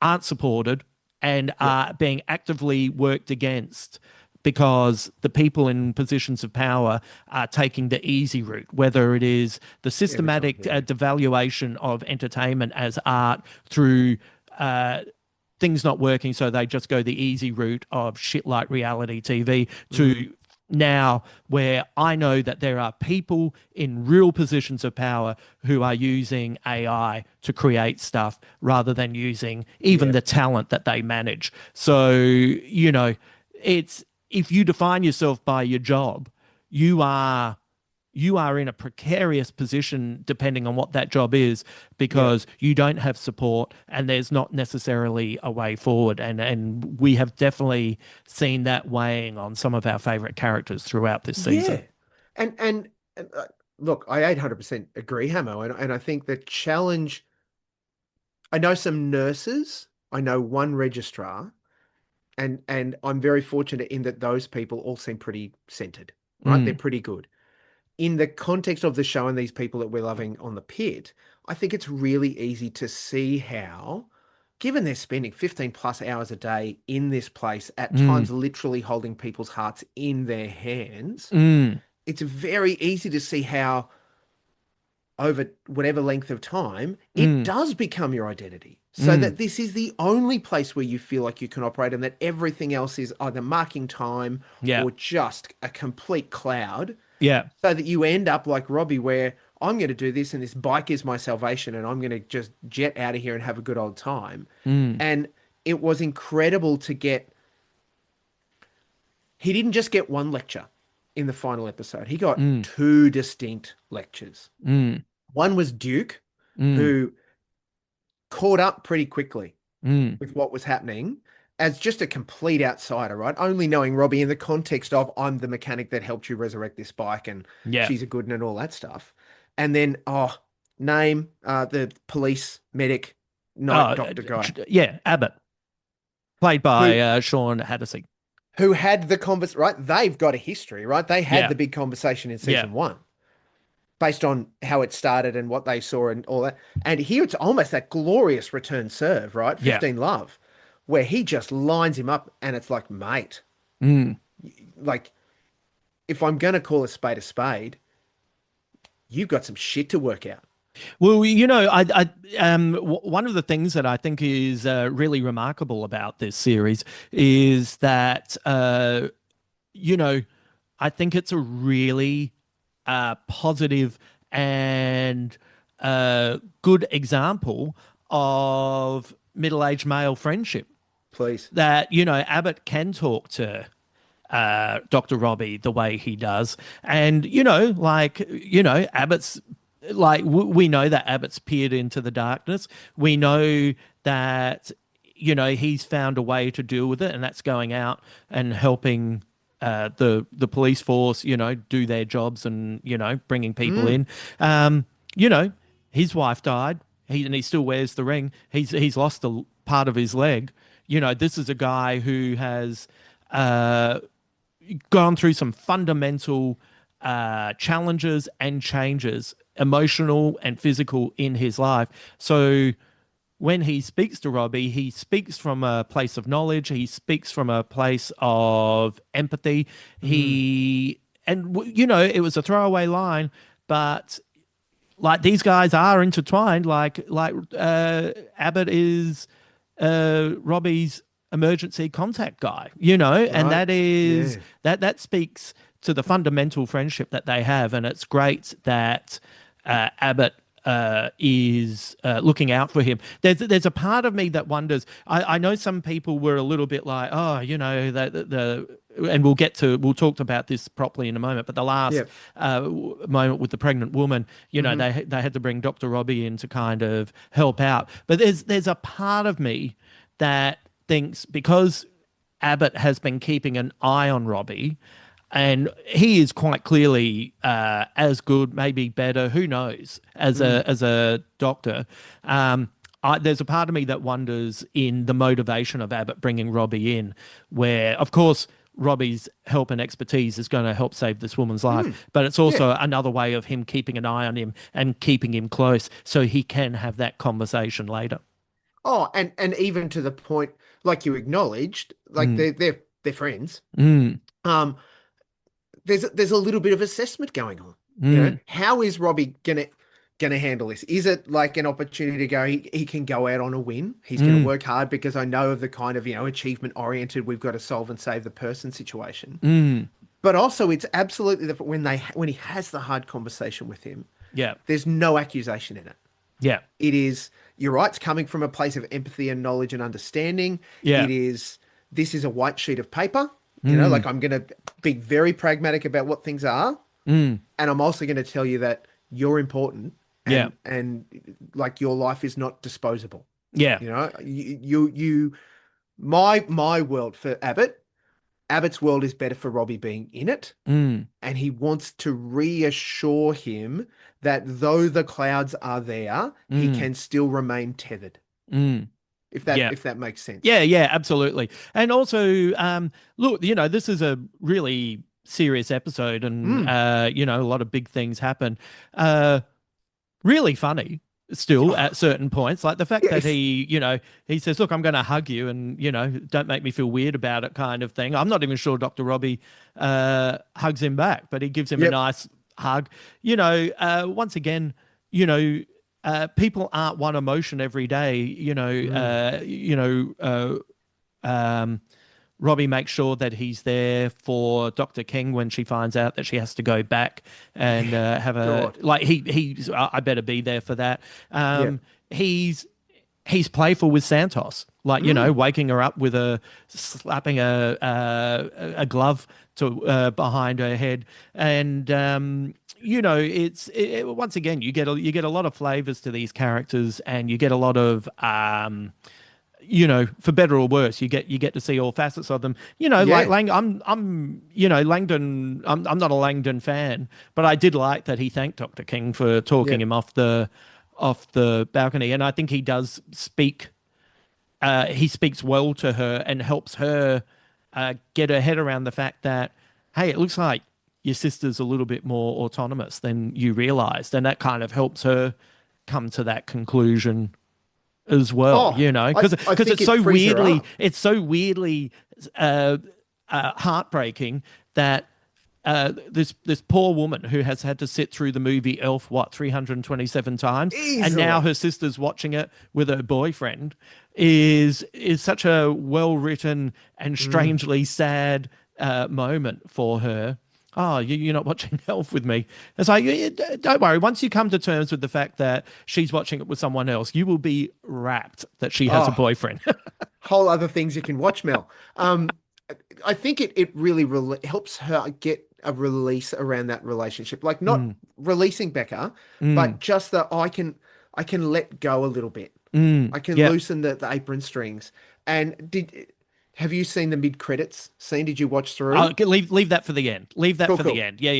Aren't supported and Yeah. are being actively worked against because the people in positions of power are taking the easy route, whether it is the Every time. systematic Yeah. devaluation of entertainment as art through uh, things not working, so they just go the easy route of shit like reality TV Mm. to now where I know that there are people in real positions of power who are using AI to create stuff rather than using even Yeah. the talent that they manage. So, you know, it's if you define yourself by your job, you are you are in a precarious position depending on what that job is Yeah. because you don't have support and there's not necessarily a way forward, and we have definitely seen that weighing on some of our favorite characters throughout this season. Yeah. And look, I 800% agree, Hamo. And I think the challenge, I know some nurses, I know one registrar, and I'm very fortunate in that those people all seem pretty centered, right? They're Mm, pretty good. In the context of the show and these people that we're loving on the Pit, I think it's really easy to see how, given they're spending 15 plus hours a day in this place, at mm, times literally holding people's hearts in their hands, mm, it's very easy to see how over whatever length of time, it mm, does become your identity. So mm. that this is the only place where you feel like you can operate and that everything else is either marking time Yeah, or just a complete cloud. yeah, So that you end up like Robbie, where I'm going to do this and this bike is my salvation and I'm going to just jet out of here and have a good old time. mm, And it was incredible to get, he didn't just get one lecture in the final episode, he got mm, two distinct lectures. mm, One was Duke, mm, who caught up pretty quickly mm. with what was happening as just a complete outsider, right? Only knowing Robbie in the context of I'm the mechanic that helped you resurrect this bike and Yeah. she's a good one and all that stuff. And then, name the police medic night doctor guy Yeah, Abbott, played by who Sean Hattersley. who had the convers right? They've got a history, right? They had Yeah, the big conversation in yeah, season one. based on how it started and what they saw and all that. And here it's almost that glorious return serve, right? Yeah. 15 love, where he just lines him up and it's like, mate, Mm. like if I'm gonna call a spade, you've got some shit to work out. Well, one of the things that I think is really remarkable about this series is that, you know, I think it's a really positive and good example of middle-aged male friendship. Please. That, Abbott can talk to Dr. Robbie the way he does. And, Abbott's like, we know that Abbott's peered into the darkness. We know that, he's found a way to deal with it, and that's going out and helping the police force, do their jobs and, bringing people Mm, in. Um, you know, his wife died. He still wears the ring. He's lost a part of his leg. This is a guy who has uh, gone through some fundamental challenges and changes, emotional and physical, in his life. So when he speaks to Robbie, he speaks from a place of knowledge. He speaks from a place of empathy. mm, It was a throwaway line, but like these guys are intertwined. Abbott is Robbie's emergency contact guy, and right. that is Yeah. that speaks to the fundamental friendship that they have, and it's great that Abbott is looking out for him. There's a part of me that wonders. I know some people were a little bit like, oh, and we'll talk about this properly in a moment. But the last Yeah. moment with the pregnant woman, Hmm. they had to bring Dr. Robbie in to kind of help out. But there's a part of me that thinks, because Abbott has been keeping an eye on Robbie, and he is quite clearly as good, maybe better, who knows, as Mm. a doctor. There's a part of me that wonders in the motivation of Abbott bringing Robbie in, where, of course, Robbie's help and expertise is going to help save this woman's life, Mm. but it's Yeah. also another way of him keeping an eye on him and keeping him close so he can have that conversation later. Oh, and even to the point, like you acknowledged, like Mm, they're friends. mm, Um, there's a little bit of assessment going on. mm, How is Robbie gonna handle this? Is it like an opportunity to go? He can go out on a win. He's gonna mm, work hard because I know of the kind of achievement oriented. We've got to solve and save the person situation. mm. But also, it's absolutely different when he has the hard conversation with him. Yeah, There's no accusation in it. yeah, It is, you're right, it's coming from a place of empathy and knowledge and understanding. yeah. It is, this is a white sheet of paper. Mm, Like I'm going to be very pragmatic about what things are. mm. And I'm also going to tell you that you're important Yeah, and like your life is not disposable. yeah. My world for Abbott's world is better for Robbie being in it. Mm, And he wants to reassure him that though the clouds are there, he mm, can still remain tethered. mm. If that Yeah. if that makes sense. Yeah, yeah, absolutely. And also, look, this is a really serious episode, and Mm. a lot of big things happen. Really funny still Oh, at certain points, like the fact that yes. he says, look, I'm going to hug you, and don't make me feel weird about it, kind of thing. I'm not even sure Dr. Robbie hugs him back, but he gives him a Yep. nice hug. Once again, people aren't one emotion every day. Mm. Um, Robbie makes sure that he's there for Dr. King when she finds out that she has to go back and Yeah. have a, God. like, he's I better be there for that. Yep. He's playful with Santos, like, Mm. waking her up with slapping a glove to behind her head, and once again, you get a lot of flavors to these characters, and you get a lot of for better or worse, you get to see all facets of them. Like Yeah. Langdon. I'm not a Langdon fan, but I did like that he thanked Dr. King for talking Yep. him off the balcony, and I think he does speak. He speaks well to her and helps her get her head around the fact that, hey, it looks like your sister's a little bit more autonomous than you realized. And that kind of helps her come to that conclusion as well, Oh, you know, I because think it frees her up. it's so weirdly uh, heartbreaking that this poor woman who has had to sit through the movie Elf, what, 327 times, and now Easily. her sister's watching it with her boyfriend, is such a well written and Mm. strangely sad moment for her. Oh, you're not watching Elf with me. It's like, don't worry. Once you come to terms with the fact that she's watching it with someone else, you will be rapt that she has a Oh, boyfriend. whole other things you can watch, Mel. I think it really helps her get a release around that relationship. Like not Mm, releasing Becca, mm, but just that I can let go a little bit. I can yeah. loosen the apron strings. And did have you seen the mid credits scene? Did you watch through? Leave that for the end. Leave that Cool, for the cool. end. Yeah.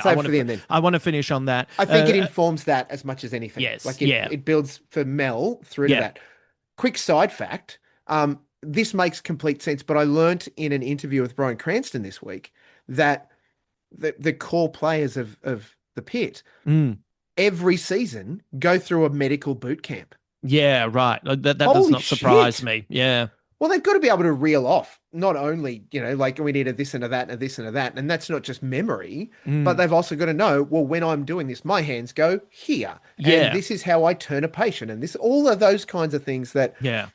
Save it for the end then. I want to finish on that. I think it informs that as much as anything. Yes, Like yeah, it builds for Mel through to yeah. that. Quick side fact. This makes complete sense, but I learnt in an interview with Bryan Cranston this week that the core players of the Pit Mm, every season go through a medical boot camp. yeah, right. That does Holy not surprise shit. me. Yeah. Well, they've got to be able to reel off not only, like we need a this and a that and a this and a that, and that's not just memory, but Mm, they've also got to know, well, when I'm doing this, my hands go here, and yeah. this is how I turn a patient, and this all of those kinds of things that Yeah.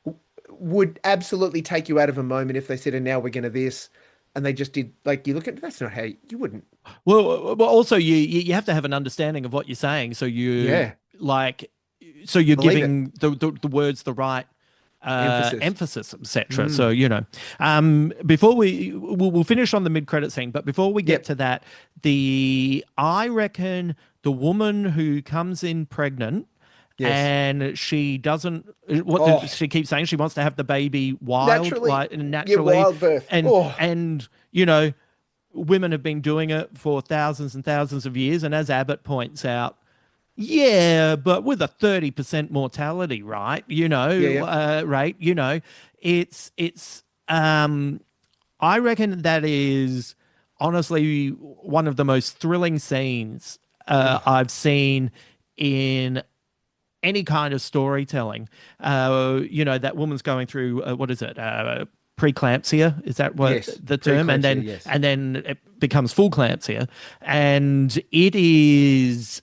would absolutely take you out of a moment if they said, and now we're going to this, and they just did like you look at that's not how you wouldn't. Well, also you have to have an understanding of what you're saying, so you Yeah, like, so you're believe it. giving the words the right Emphasis. emphasis, etc. So Mm. before we'll finish on the mid credit scene, but before we get Yep. to that, the I reckon the woman who comes in pregnant Yes. and she doesn't what Oh, she keeps saying she wants to have the baby wild, naturally. like Yeah, naturally, wild birth. and Oh, and women have been doing it for thousands and thousands of years, and as Abbott points out, yeah, but with a 30% mortality, right? yeah, yeah. Rate, it's I reckon that is honestly one of the most thrilling scenes Oh, I've seen in any kind of storytelling. That woman's going through what is it? Preeclampsia, is that what yes. the term? And Preeclampsia, then yes. and then it becomes full clampsia, and it is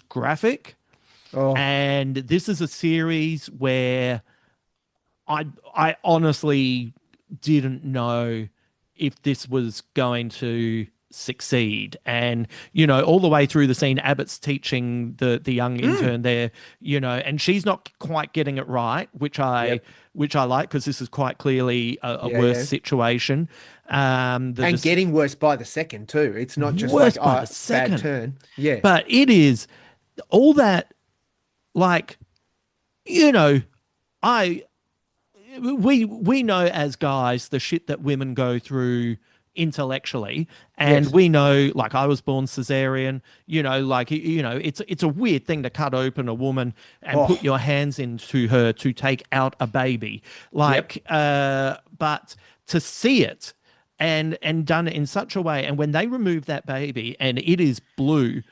graphic. Oh, And this is a series where I honestly didn't know if this was going to succeed. And all the way through the scene, Abbott's teaching the young mm. intern there, and she's not quite getting it right, Yep. which I like, because this is quite clearly a Yeah, worse yeah. situation. And This getting worse by the second too. It's not just like, worse by oh, the bad second, turn. Yeah. but it is all that, like, you know I we know as guys the shit that women go through intellectually, and Yes. we know, like, I was born cesarean, like, it's a weird thing to cut open a woman and put Oh, your hands into her to take out a baby, yep. like, but to see it and done it in such a way, and when they remove that baby and it is blue,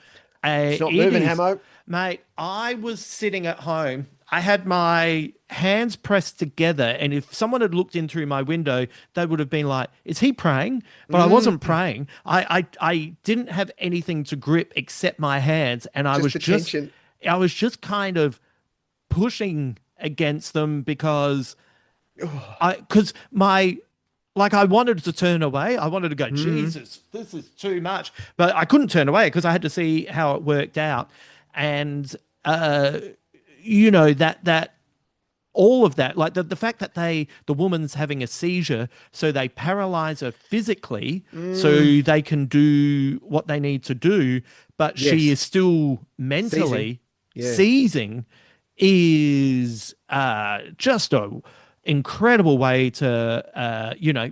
It's not it moving, is, Hamo. mate. I was sitting at home. I had my hands pressed together, and if someone had looked in through my window, they would have been like, "Is he praying?" But I wasn't Mm. praying. I didn't have anything to grip except my hands, and Just the tension. I was just kind of pushing against them because Oh. my, like, I wanted to turn away. I wanted to go, Mm. Jesus, this is too much. But I couldn't turn away because I had to see how it worked out. And uh, that all of that, like the fact that the woman's having a seizure, so they paralyze her physically Mm. so they can do what they need to do, but she Yes. is still Seizing. mentally Yeah. seizing, is just a incredible way to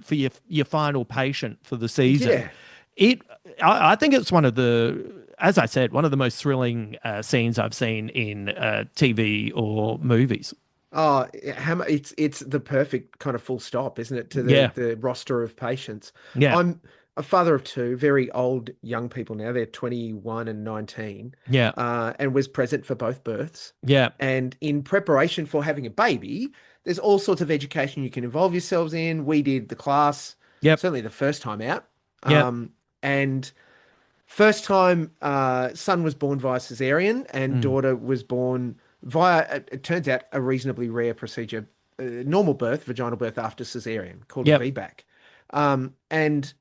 for your final patient for the season. Yeah. it I think it's one of the, as I said, one of the most thrilling scenes I've seen in TV or movies. Oh, it's the perfect kind of full stop, isn't it, to Yeah, the roster of patients. yeah. I'm a father of two, very old young people now. They're 21 and 19, Yeah. and was present for both births. Yeah. And in preparation for having a baby, there's all sorts of education you can involve yourselves in. We did the class, Yep. certainly the first time out. Yep. And first time, son was born via cesarean, and Mm. daughter was born via, it turns out, a reasonably rare procedure, normal birth, vaginal birth after cesarean, called a Yep. VBAC. And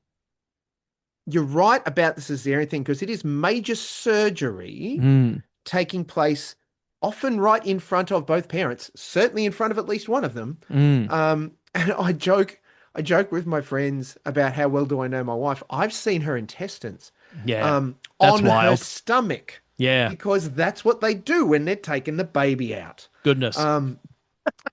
you're right about the cesarean thing because it is major surgery Mm. taking place often right in front of both parents, certainly in front of at least one of them. Mm. And I joke with my friends about how well do I know my wife. I've seen her intestines Yeah. That's on her wild. stomach Yeah. because that's what they do when they're taking the baby out. Goodness. Um,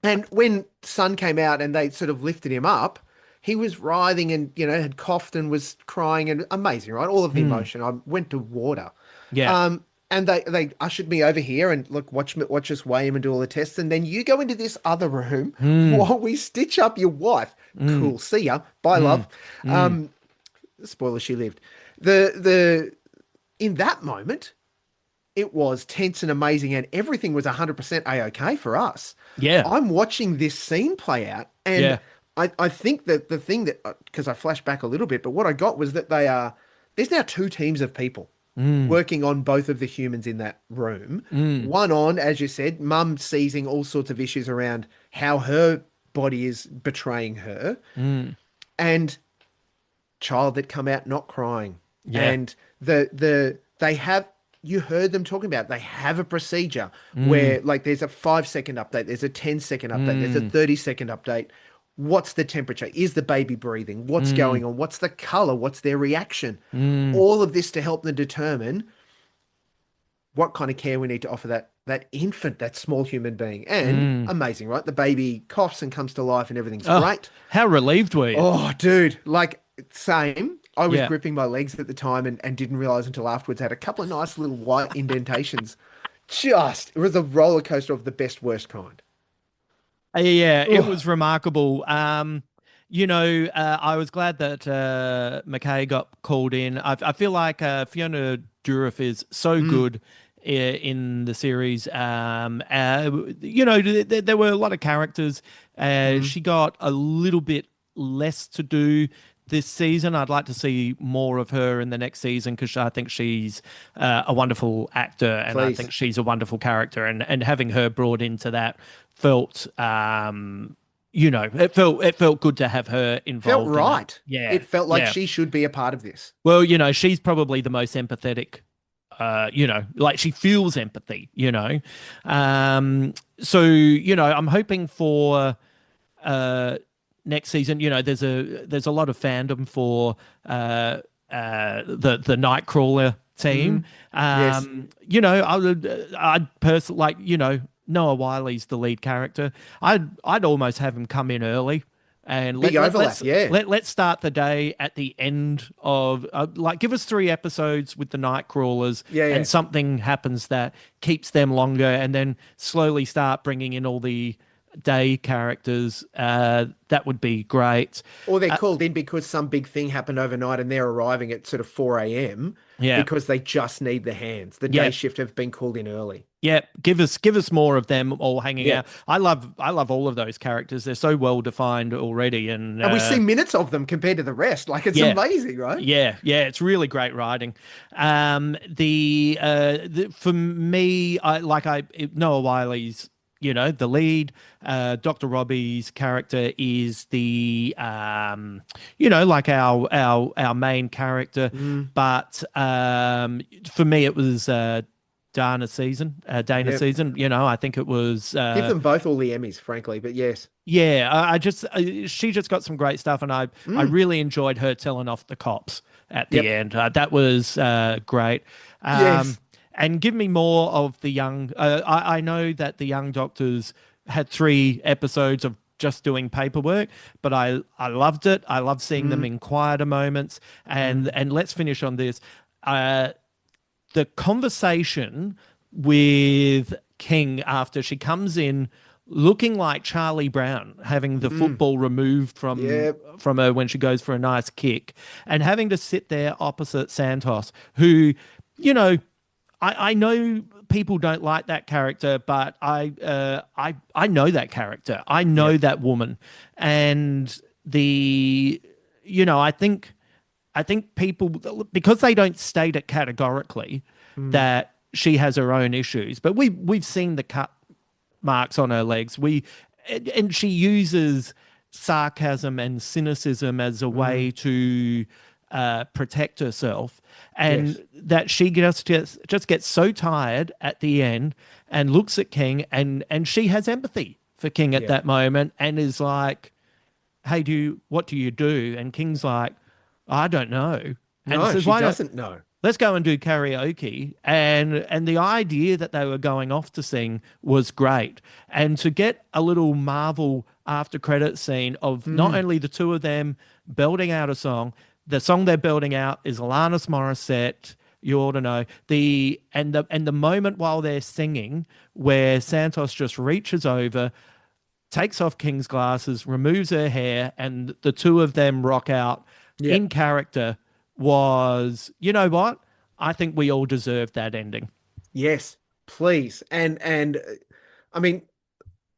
and when son came out and they sort of lifted him up, he was writhing and, had coughed and was crying and amazing, right? All of the Mm. emotion. I went to water. Yeah. And they ushered me over here and look, watch us weigh him and do all the tests. And then you go into this other room Mm. while we stitch up your wife. Mm. Cool. See ya. Bye, Mm. love. Mm. Spoiler, she lived. The in that moment, it was tense and amazing, and everything was 100% a-okay for us. Yeah. I'm watching this scene play out, and Yeah. I think that the thing that, because I flashed back a little bit, but what I got was that there's now two teams of people Mm. working on both of the humans in that room. Mm. One on, as you said, mum seizing all sorts of issues around how her body is betraying her, Mm. and child that come out not crying. Yeah. And they have, you heard them talking about, they have a procedure Mm. where like there's a 5 second update, there's a 10 second update, there's a Mm. 30 second update. What's the temperature? Is the baby breathing? What's Mm. going on? What's the color? What's their reaction? Mm. All of this to help them determine what kind of care we need to offer that infant, that small human being. And Mm. amazing, right? The baby coughs and comes to life and everything's Oh, great. how relieved were you? Oh, dude, like same. I was Yeah. gripping my legs at the time and didn't realize until afterwards I had a couple of nice little white indentations. It was a roller coaster of the best worst kind. Yeah, it Oh, was remarkable. I was glad that McKay got called in. I feel like Fiona Dourif is so mm, good in the series. There were a lot of characters. mm. She got a little bit less to do this season. I'd like to see more of her in the next season because I think she's a wonderful actor and I think Please. she's a wonderful character. And having her brought into that felt it felt good to have her Felt involved in it. right. Yeah. It felt like Yeah. she should be a part of this. Well, she's probably the most empathetic, like she feels empathy, so I'm hoping for uh next season. There's a lot of fandom for the Nightcrawler team. Mm. Yes. I'd personally like, Noah Wiley's the lead character. I'd almost have him come in early and Big overlap. Yeah. let's start the day at the end of like give us 3 episodes with the Nightcrawlers Yeah. Yeah. and something happens that keeps them longer and then slowly start bringing in all the day characters. That would be great. Or they're called in because some big thing happened overnight and they're arriving at sort of 4 a.m. Yeah. because they just need the hands. The day Yeah. shift have been called in early. Yeah, give us more of them all hanging Yeah. out. I love all of those characters. They're so well defined already, and And we see minutes of them compared to the rest. Like it's yeah, amazing, right? yeah. It's really great writing. For me, Noah Wiley's the lead. Dr. Robbie's character is the like our main character, Mm, but for me it was Dana yep. season. I think it was. Give them both all the Emmys, frankly. But yes. Yeah, she just got some great stuff, and I Mm, really enjoyed her telling off the cops at the yep. end. That was great. Yes. And give me more of the young. I know that the young doctors had 3 episodes of just doing paperwork, but I loved it. I love seeing them Mm, in quieter moments. And mm, and let's finish on this. The conversation with King after she comes in looking like Charlie Brown, having the Mm, football removed yeah. from her when she goes for a nice kick, and having to sit there opposite Santos, who, you know, I know people don't like that character, but I know that character. I know Yep. that woman, and the you know I think people, because they don't state it categorically Mm, that she has her own issues, but we've seen the cut marks on her legs. And she uses sarcasm and cynicism as a mm, way to protect herself, yes. and that she just gets so tired at the end and looks at King, and she has empathy for King at Yep. that moment and is like, "Hey, what do you do?" And King's like, "I don't know," and No, says, she "Why don't doesn't know. let's go and do karaoke?" And the idea that they were going off to sing was great, and to get a little Marvel after credit scene of not Mm, only the two of them belting out a song. The song they're belting out is Alanis Morissette. You ought to know the moment while they're singing where Santos just reaches over, takes off King's glasses, removes her hair, and the two of them rock out in yep. character. Was, you know what? I think we all deserve that ending. Yes, please. I mean,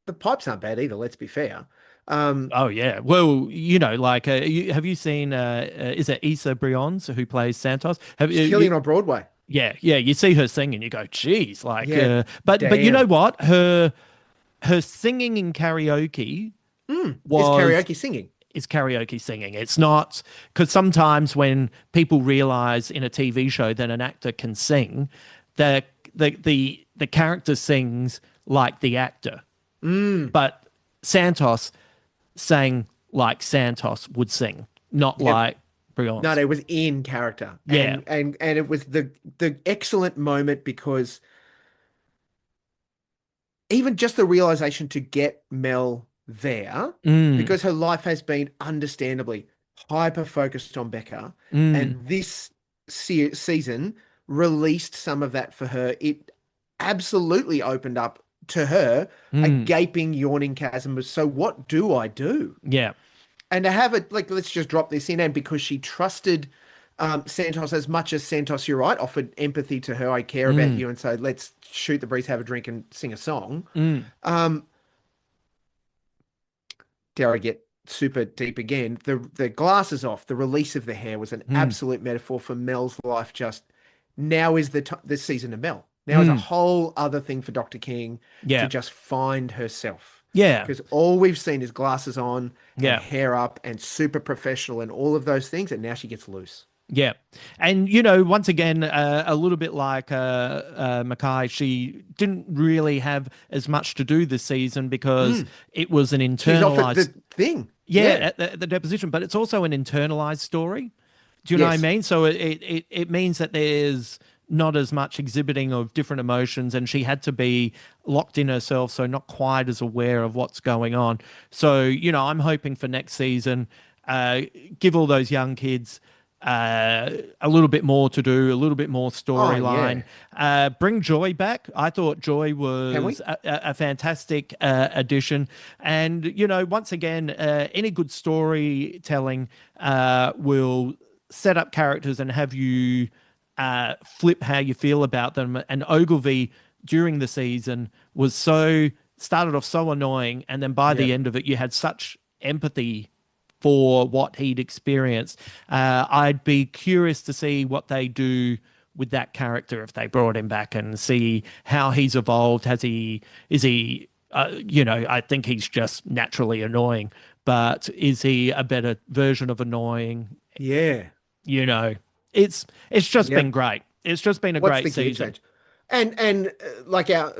the pipes aren't bad either, let's be fair. Um, Oh yeah. Well, like, have you seen? Is it Issa Brion's who plays Santos? Have she's you? killing it on Broadway. Yeah, yeah. You see her sing and you go, "Geez!" Like, Yeah, but you know damn. what? Her singing in karaoke Is was karaoke singing. is karaoke singing. It's not, because sometimes when people realize in a TV show that an actor can sing, the the character sings like the actor. Mm, But Santos sang like Santos would sing, not yep. like No, Brion's. it was in character. Yeah. And it was the excellent moment because even just the realization to get Mel there, Mm, because her life has been understandably hyper focused on Becca, mm, and this season released some of that for her. It absolutely opened up to her a mm. gaping, yawning chasm of, so what do I do? Yeah. And to have it, like, let's just drop this in, and because she trusted Santos as much as Santos, you're right, offered empathy to her. I care about Mm, you, and so let's shoot the breeze, have a drink, and sing a song. mm, Um, dare I get super deep again? The glasses off, the release of the hair was an mm, absolute metaphor for Mel's life. Just now is the season of Mel. Now is a mm. whole other thing for Dr. King to Yeah. just find herself. Yeah. Because all we've seen is glasses on and Yeah. hair up and super professional and all of those things, and now she gets loose. Yeah. And, once again, a little bit like Mackay, she didn't really have as much to do this season because Mm. it was an She's offered internalized, the thing. yeah, Yeah. at the deposition, but it's also an internalized story. Do you know what I Yes. mean? So it means that there's not as much exhibiting of different emotions, and she had to be locked in herself, so not quite as aware of what's going on. So, I'm hoping for next season, uh, give all those young kids a little bit more to do, a little bit more Oh, storyline. yeah. Bring Joy back. I thought Joy Can was we? a fantastic addition. And, once again, any good storytelling will set up characters and have you flip how you feel about them. And Ogilvy during the season started off so annoying, and then by the Yep. end of it, you had such empathy for what he'd experienced. I'd be curious to see what they do with that character if they brought him back and see how he's evolved. Is he, I think he's just naturally annoying, but is he a better version of annoying? Yeah. You know, it's just been Yep. great. It's just been a What's great the gear season. change? And like our,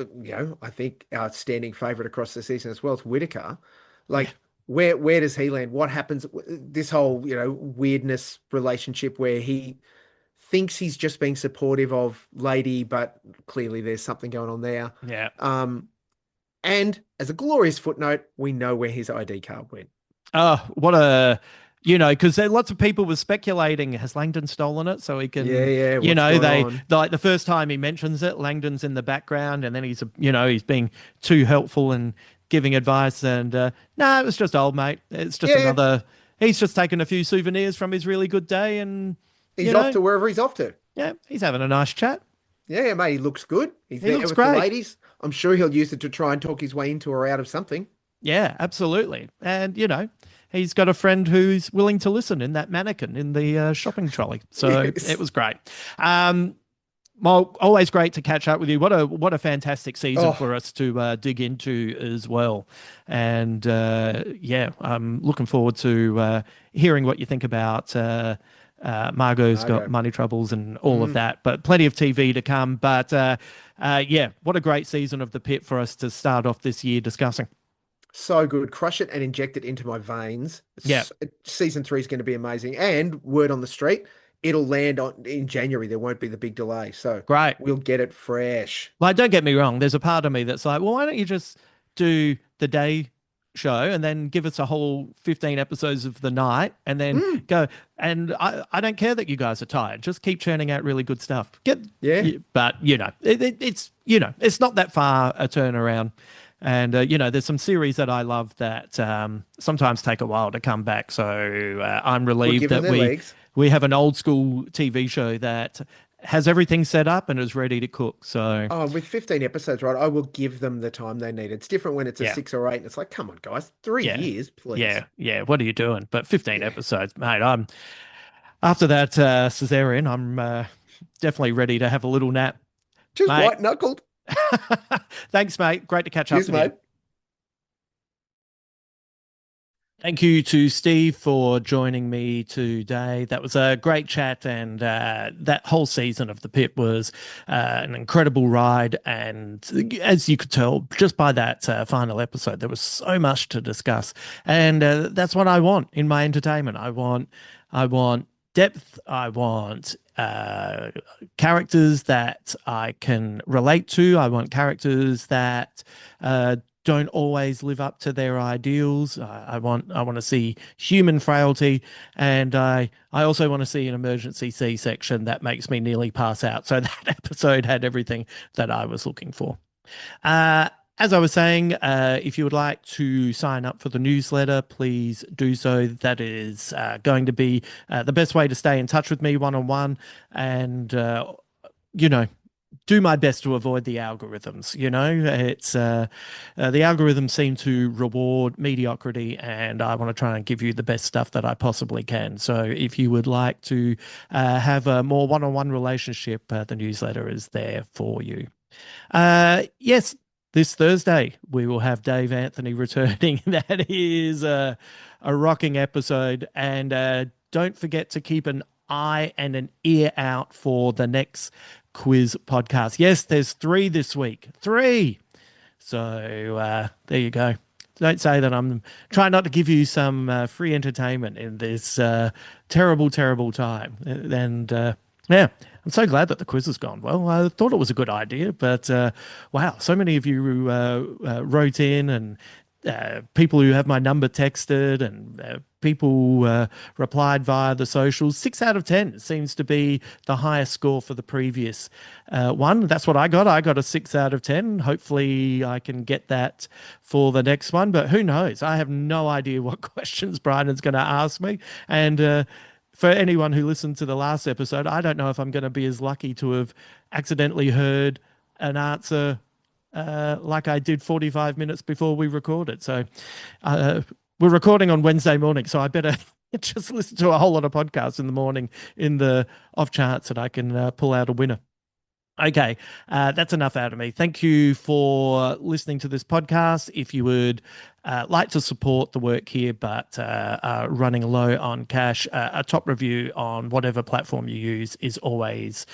I think our standing favorite across the season as well is Whitaker. Yeah. Like, where does he land? What happens? This whole, weirdness relationship where he thinks he's just being supportive of Lady, but clearly there's something going on there. Yeah. Um, and as a glorious footnote, we know where his ID card went. Oh, because lots of people were speculating, has Langdon stolen it so he Yeah, can, yeah. What's going they on? like the first time he mentions it, Langdon's in the background, and then he's being too helpful, and giving advice, and no, it was just old mate. It's just Yeah, another. He's just taken a few souvenirs from his really good day, and you he's off know, to wherever he's off to. yeah, he's having a nice chat. Yeah, mate, he looks good. He's He there looks with the great. ladies. I'm sure he'll use it to try and talk his way into or out of something. Yeah, absolutely. And he's got a friend who's willing to listen in that mannequin in the shopping trolley. So it Yes. was great. Um, Well, always great to catch up with you. What a fantastic season Oh, for us to dig into as well. And yeah, I'm looking forward to hearing what you think about Margot's got Margo. money troubles and all of Mm. that. But plenty of TV to come. But yeah, what a great season of The Pit for us to start off this year discussing. So good. Crush it and inject it into my veins. Yeah, Season 3 is going to be amazing. And word on the street, it'll land in January. There won't be the big delay. So great. we'll get it fresh. Like, don't get me wrong. There's a part of me that's like, well, why don't you just do the day show and then give us a whole 15 episodes of the night and then Mm, go. And I don't care that you guys are tired. Just keep churning out really good stuff. yeah. But it's it's not that far a turnaround. And there's some series that I love that sometimes take a while to come back. So I'm We'll relieved give them that their legs. we have an old school TV show that has everything set up and is ready to cook. So Oh, with 15 episodes, right? I will give them the time they need. It's different when it's a yeah, 6 or 8, and it's like, come on, guys, three yeah, years, please. yeah. What are you doing? But 15 Yeah. episodes, mate. I'm after that cesarean. I'm definitely ready to have a little nap, Just mate. white knuckled. Thanks, mate. Great to catch up Cheers, with you. mate. Thank you to Steve for joining me today. That was a great chat, and that whole season of The Pit was an incredible ride. And as you could tell, just by that final episode, there was so much to discuss, and that's what I want in my entertainment. I want depth. I want characters that I can relate to. I want characters that don't always live up to their ideals. I want to see human frailty, and I also want to see an emergency C-section that makes me nearly pass out. So that episode had everything that I was looking for. Uh, as I was saying, if you would like to sign up for the newsletter, please do so. That is going to be the best way to stay in touch with me one on one, and you know, do my best to avoid the algorithms. It's the algorithms seem to reward mediocrity, and I want to try and give you the best stuff that I possibly can. So if you would like to have a more one-on-one relationship, the newsletter is there for you. Yes, this Thursday we will have Dave Anthony returning. That is a rocking episode, and don't forget to keep an eye and an ear out for the next quiz podcast. Yes, there's 3 this week. 3. So there you go. Don't say that I'm trying not to give you some free entertainment in this terrible, terrible time. And yeah, I'm so glad that the quiz has gone well. I thought it was a good idea, but wow, so many of you wrote in, and people who have my number texted, and people replied via the socials. 6 out of 10 seems to be the highest score for the previous one. That's what I got. I got a 6 out of 10. Hopefully I can get that for the next one, but who knows? I have no idea what questions Brydon's going to ask me. And for anyone who listened to the last episode, I don't know if I'm going to be as lucky to have accidentally heard an answer like I did 45 minutes before we recorded. So we're recording on Wednesday morning, so I better just listen to a whole lot of podcasts in the morning in the off chance that I can pull out a winner. Okay, that's enough out of me. Thank you for listening to this podcast. If you would like to support the work here, but are running low on cash, a top review on whatever platform you use is always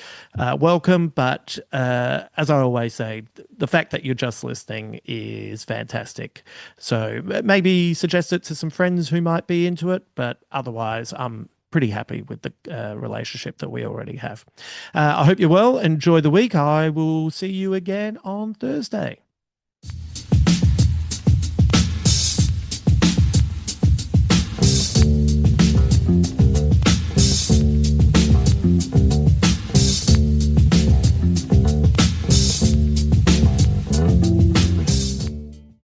welcome. But as I always say, the fact that you're just listening is fantastic. So maybe suggest it to some friends who might be into it, but otherwise, I'm pretty happy with the relationship that we already have. I hope you're well. Enjoy the week. I will see you again on Thursday.